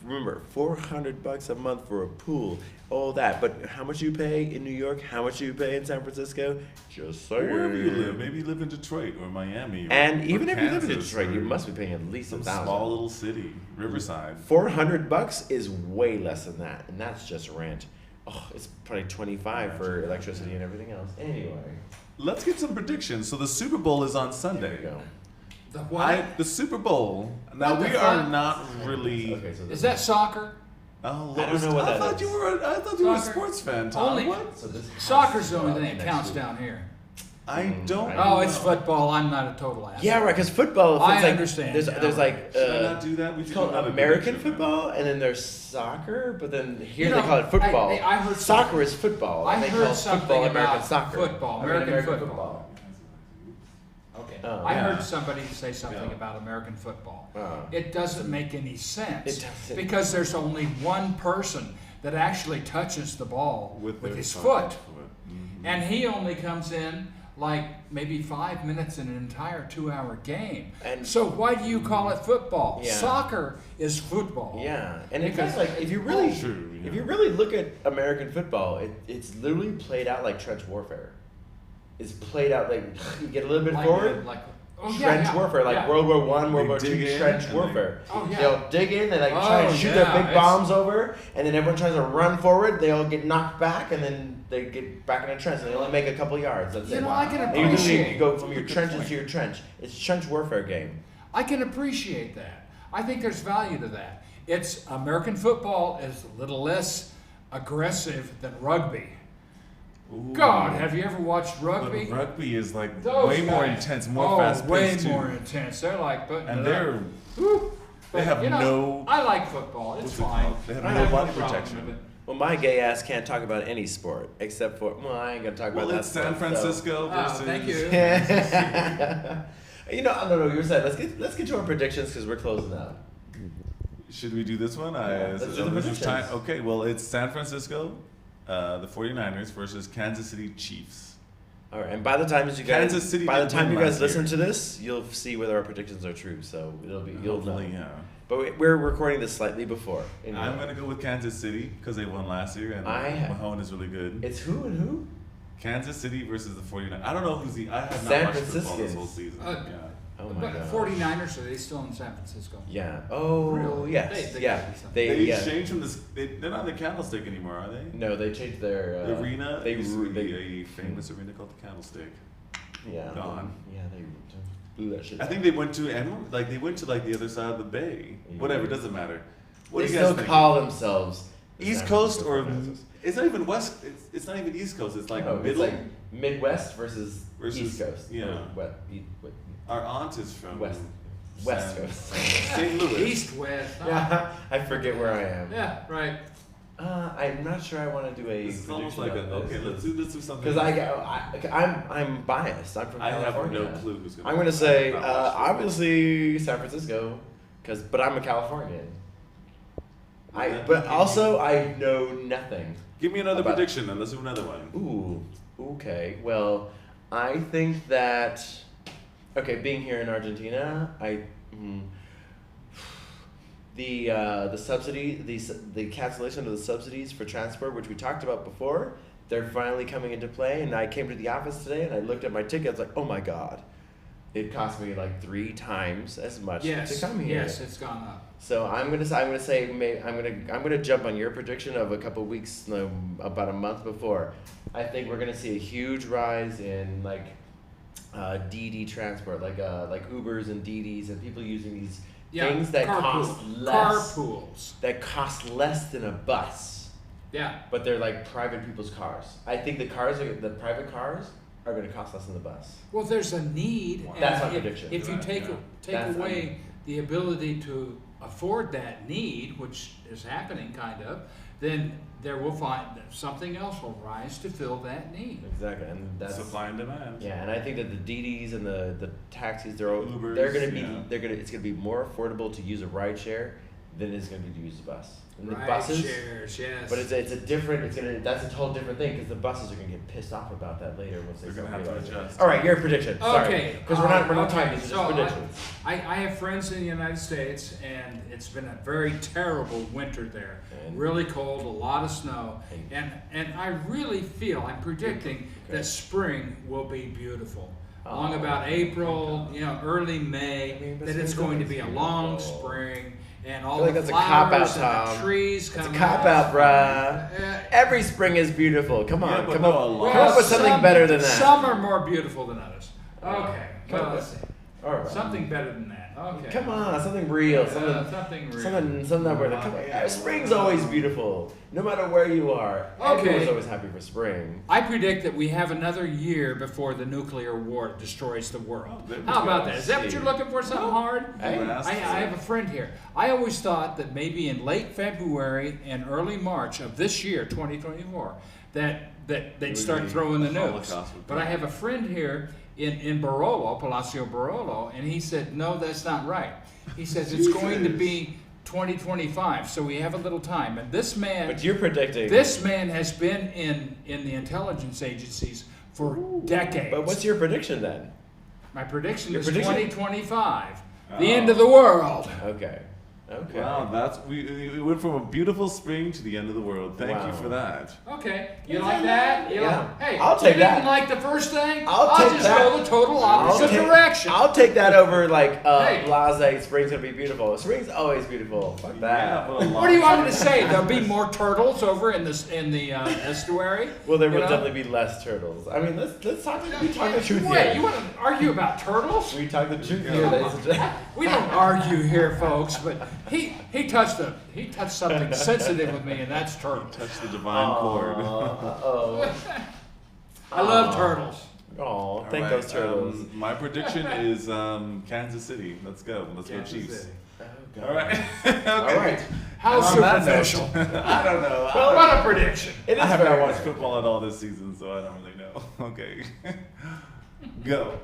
S1: remember, $400 a month for a pool, all that. But how much you pay in New York? How much you pay in San Francisco? Just saying.
S3: Wherever you live, maybe you live in Detroit or Miami.
S1: And even
S3: or
S1: if you live in
S3: Kansas
S1: Detroit, you
S3: or
S1: must be paying at least
S3: some
S1: $1,000.
S3: small little city, Riverside.
S1: $400 is way less than that, and that's just rent. Oh, it's probably $25 for electricity and everything else. Anyway,
S3: Let's get some predictions. So the Super Bowl is on
S1: there
S3: Sunday.
S1: you go.
S2: The what?
S3: The Super Bowl. Now
S2: What the
S3: we are
S2: fuck?
S3: not really.
S1: Okay, so
S2: Is that soccer?
S3: Oh,
S1: I don't know what
S3: I
S1: that
S3: thought
S1: is.
S3: you were. I thought you were a
S2: Soccer?
S3: sports fan, Tom.
S2: Only-
S3: What?
S1: So this
S2: Soccer's the only
S1: has-
S2: thing that
S1: next
S2: counts
S1: week.
S2: down here.
S3: I don't.
S1: Right.
S2: Oh, it's
S3: know.
S2: football. I'm not a total asshole.
S1: Yeah, right. Because football.
S2: I
S1: it's like,
S2: understand.
S1: There's like
S3: Should I not do that? We
S1: it's
S3: just
S1: called
S3: don't have a
S1: American
S3: prediction,
S1: football, and then there's soccer. But then here
S2: You
S1: they
S2: know,
S1: call it football.
S2: I heard
S1: soccer is football.
S2: I
S1: and they
S2: heard
S1: call
S2: something
S1: football
S2: about
S1: American soccer.
S2: football,
S1: I mean,
S2: American football. Okay.
S1: Oh,
S2: I
S3: yeah.
S2: heard somebody say something
S3: Yeah.
S2: about American football.
S1: Oh.
S2: It doesn't make any sense.
S1: It doesn't.
S2: Because there's only one person that actually touches the ball with
S3: their
S2: his
S3: soccer
S2: foot.
S3: Mhm.
S2: And he only comes in like maybe 5 minutes in an entire 2-hour game.
S1: And-
S2: so why do you call it football?
S1: Yeah.
S2: Soccer is football.
S1: Yeah, and in
S2: Because
S1: fact, like if you really,
S3: True, yeah.
S1: if you really look at American football, it's literally played out like trench warfare. It's played out like you get a little bit
S2: Like,
S1: forward,
S2: oh, yeah,
S1: trench
S2: yeah,
S1: warfare, like
S2: yeah.
S1: World War One, World
S3: They
S1: War
S3: dig
S1: Two,
S3: in
S1: trench
S3: and
S1: warfare.
S2: Oh, yeah.
S1: They'll dig in, they like try and
S2: Oh,
S1: shoot
S2: yeah,
S1: their big
S2: it's-
S1: bombs over, and then everyone tries to run forward. They all get knocked back, and then they get back in the trench, and they only make a couple yards. That's
S2: You
S1: it.
S2: know, I can
S1: And you literally
S2: appreciate-
S1: you go from your
S3: Good
S1: trenches
S3: point.
S1: to your trench. It's trench warfare game.
S2: I can appreciate that. I think there's value to that. It's American football is a little less aggressive than rugby.
S3: Ooh.
S2: God, have you ever watched rugby?
S3: But rugby is like
S2: Those
S3: way more
S2: guys-
S3: intense, more fast
S2: way
S3: paced too.
S2: more intense. They're like putting
S3: And
S2: it
S3: they're
S2: up. Whew.
S3: they
S2: But,
S3: have
S2: you know,
S3: no-
S2: I like football. It's
S3: what's it
S2: fine.
S3: called? They have
S2: I
S3: no
S2: have
S3: body
S2: problem
S3: protection.
S2: with it.
S1: Well, my gay ass can't talk about any sport except for I ain't gonna talk
S3: well,
S1: about
S3: it's
S1: that.
S3: San
S1: stuff, so-
S3: Francisco
S2: Oh,
S3: versus.
S2: thank you.
S1: You know, no, you're saying let's get to our predictions because we're closing out.
S3: Should we do this one?
S1: Yeah, let's do the
S3: this is
S1: predictions.
S3: Okay, well, it's San Francisco, the 49ers versus Kansas City Chiefs.
S1: All right, and by the time you guys,
S3: Kansas City
S1: by the
S3: did
S1: time
S3: win
S1: you guys
S3: last
S1: listen
S3: year.
S1: to this, you'll see whether our predictions are true. So you'll know.
S3: Hopefully, yeah.
S1: But we're recording this slightly before. Anyway.
S3: I'm gonna go with Kansas City because they won last year and Mahone is really good.
S1: It's who and who?
S3: Kansas City versus the 49ers. I don't know who's the. I have not
S1: San
S3: watched football this
S1: Franciscans.
S3: whole season.
S2: Uh,
S3: yeah.
S1: Oh my
S2: But
S1: god.
S2: 49ers, are they still in San Francisco?
S1: Yeah. Oh
S2: Really?
S1: yes.
S2: They
S1: yeah.
S2: gotta be something.
S3: They
S1: yeah.
S3: changed from this. They're not in the Candlestick anymore, are they?
S1: No, they changed their
S3: The arena.
S1: They
S3: used to be
S1: they
S3: a famous arena called the Candlestick.
S1: yeah.
S3: gone.
S1: Yeah, they blew that shit.
S3: I think they went to they went to like the other side of the bay.
S1: Yeah.
S3: Whatever, doesn't matter. What
S1: they
S3: do you guys
S1: still
S3: think?
S1: call themselves the
S3: East
S1: San
S3: Coast
S1: Francisco
S3: or
S1: 49ers.
S3: it's not even West. It's not even East Coast. It's like
S1: No, it's
S3: middle.
S1: like Midwest versus
S3: Versus-
S1: East Coast.
S3: yeah.
S1: Or what?
S3: Our aunt is from
S1: West
S3: San-
S1: Coast.
S3: St. Louis.
S2: East, West. huh?
S1: Yeah, I forget where I am.
S2: Yeah, right.
S1: I'm not sure I want to do a.
S3: This is almost
S1: prediction
S3: like a
S1: on this.
S3: okay. Let's do something.
S1: Because I'm biased. I'm from
S3: I have
S1: California.
S3: no clue who's gonna.
S1: I'm gonna say
S3: Not watch this.
S1: obviously San Francisco, but I'm a Californian.
S3: Yeah.
S1: But also I know nothing.
S3: Give me another
S1: about-
S3: prediction, and let's do another one.
S1: Ooh, okay. Well, I think that being here in Argentina, the subsidy, the cancellation of the subsidies for transport, which we talked about before, they're finally coming into play. And I came to the office today and I looked at my ticket. I was like, oh my god, it cost me like 3 times as much
S2: Yes,
S1: to come here.
S2: yes, it's gone up.
S1: So I'm gonna say I'm gonna jump on your prediction of a couple weeks, no, about a month before. I think we're gonna see a huge rise in like DD transport, like Ubers and DDs and people using these things that cost less.
S2: Carpools.
S1: That cost less than a bus,
S2: Yeah.
S1: but they're like private people's cars. I think the private cars are gonna cost less than the bus.
S2: Well, there's a need. and
S1: That's my
S2: if-
S1: prediction.
S2: If you
S3: Right,
S2: take
S3: yeah.
S1: That's-
S2: away the ability to afford that need, which is happening kind of, then there will find something else will rise to fill that need.
S1: Exactly, and that's
S3: Supply and demand.
S1: yeah, and I think that the DDs and the taxis they're
S3: Ubers,
S1: gonna be
S3: yeah.
S1: it's gonna be more affordable to use a ride share than it's going to be to use the bus. And the
S2: Right,
S1: buses,
S2: shares, yes.
S1: but that's a total different thing because the buses are going to get pissed off about that later once they
S3: They're gonna have to
S1: realize it.
S3: adjust.
S1: All right, your prediction. Sorry,
S2: Okay,
S1: because we're not
S2: okay.
S1: talking. These are just predictions.
S2: I have friends in the United States, and it's been a very terrible winter there.
S1: And-
S2: Really cold, a lot of snow, and I really feel I'm predicting that spring will be beautiful. Along about April, early May,
S1: I mean, but
S2: that it's
S1: spring's
S2: going to be a
S1: always
S2: long
S1: beautiful.
S2: spring, and
S1: I
S2: all
S1: feel like
S2: the
S1: that's a cop-out,
S2: flowers and
S1: Tom.
S2: the trees
S1: It's
S2: come
S1: a cop out, bruh.
S2: Uh,
S1: Every spring is beautiful. Come on,
S3: Yeah, but
S1: come
S3: no,
S1: on.
S3: a lot.
S1: Come up with something
S2: some-
S1: better than that.
S2: Some are more beautiful than others. Okay,
S1: Come
S2: well,
S1: on.
S2: let's see.
S1: All right.
S2: Something better than that. Okay.
S1: Come on, something real, something
S2: something real.
S1: that we're come on. Yeah, spring's always beautiful, no matter where you are.
S2: Okay.
S1: Everyone's always happy for spring.
S2: I predict that we have another year before the nuclear war destroys the world.
S3: Oh, there we
S2: How about
S3: go.
S2: that? Is that what you're looking for? Something hard?
S1: Hey,
S2: I have a friend here. I always thought that maybe in late February and early March of this year, 2024, that they'd
S3: would
S2: start
S3: be
S2: throwing the
S3: Holocaust
S2: nukes.
S3: would
S2: But I have a friend here in Barolo, Palacio Barolo, and he said, no, that's not right. He says it's going to be 2025, so we have a little time. And this man,
S1: But you're predicting.
S2: this man has been in the intelligence agencies for decades.
S1: But what's your prediction then?
S2: My prediction
S1: Your
S2: is
S1: prediction?
S2: 2025.
S3: Oh.
S2: The end of the world.
S1: Okay. Okay.
S3: Wow, we went from a beautiful spring to the end of the world. Thank
S1: Wow.
S3: you for that.
S2: Okay, you like that? You
S1: Yeah.
S2: like, hey,
S1: I'll take
S2: you didn't
S1: that.
S2: like the first thing?
S1: I'll take
S2: just
S1: that.
S2: go the total opposite direction.
S1: I'll take that over like
S2: Hey.
S1: blase. Spring's gonna be beautiful. Spring's always beautiful. Fuck that.
S3: but a
S2: What do you
S3: lot-
S2: want me to say? There'll be more turtles over in the estuary.
S1: Well, there
S2: You
S1: will
S2: know?
S1: definitely be less turtles. I mean, let's talk. We talk the truth
S2: Wait,
S1: here.
S2: you want to argue about turtles?
S1: We talk the truth here, ladies and gentlemen.
S2: We don't argue here, folks. But he touched something sensitive with me, and that's turtles.
S3: Touch the divine chord.
S1: Oh.
S2: I love turtles.
S1: Oh,
S3: All
S1: thank
S3: right,
S1: those turtles.
S3: my prediction is Kansas City. Let's go. Let's go
S2: Kansas
S3: Chiefs.
S2: City.
S1: Oh, God.
S3: All right.
S1: All right.
S2: How
S3: On that note,
S2: superficial.
S3: I don't know.
S2: Well, what a prediction.
S1: It is
S3: I haven't
S1: very
S3: watched
S1: nice.
S3: football at all this season, so I don't really know. Okay. Go.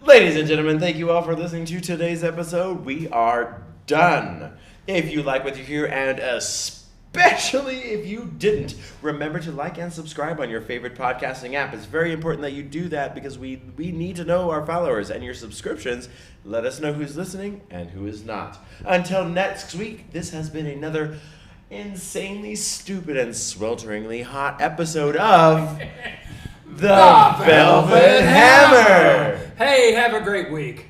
S1: Ladies and gentlemen, thank you all for listening to today's episode. We are done. If you like what you hear, and especially if you didn't, remember to like and subscribe on your favorite podcasting app. It's very important that you do that because we need to know our followers, and your subscriptions let us know who's listening and who is not. Until next week, this has been another insanely stupid and swelteringly hot episode of The Velvet Hammer.
S2: Hey, have a great week.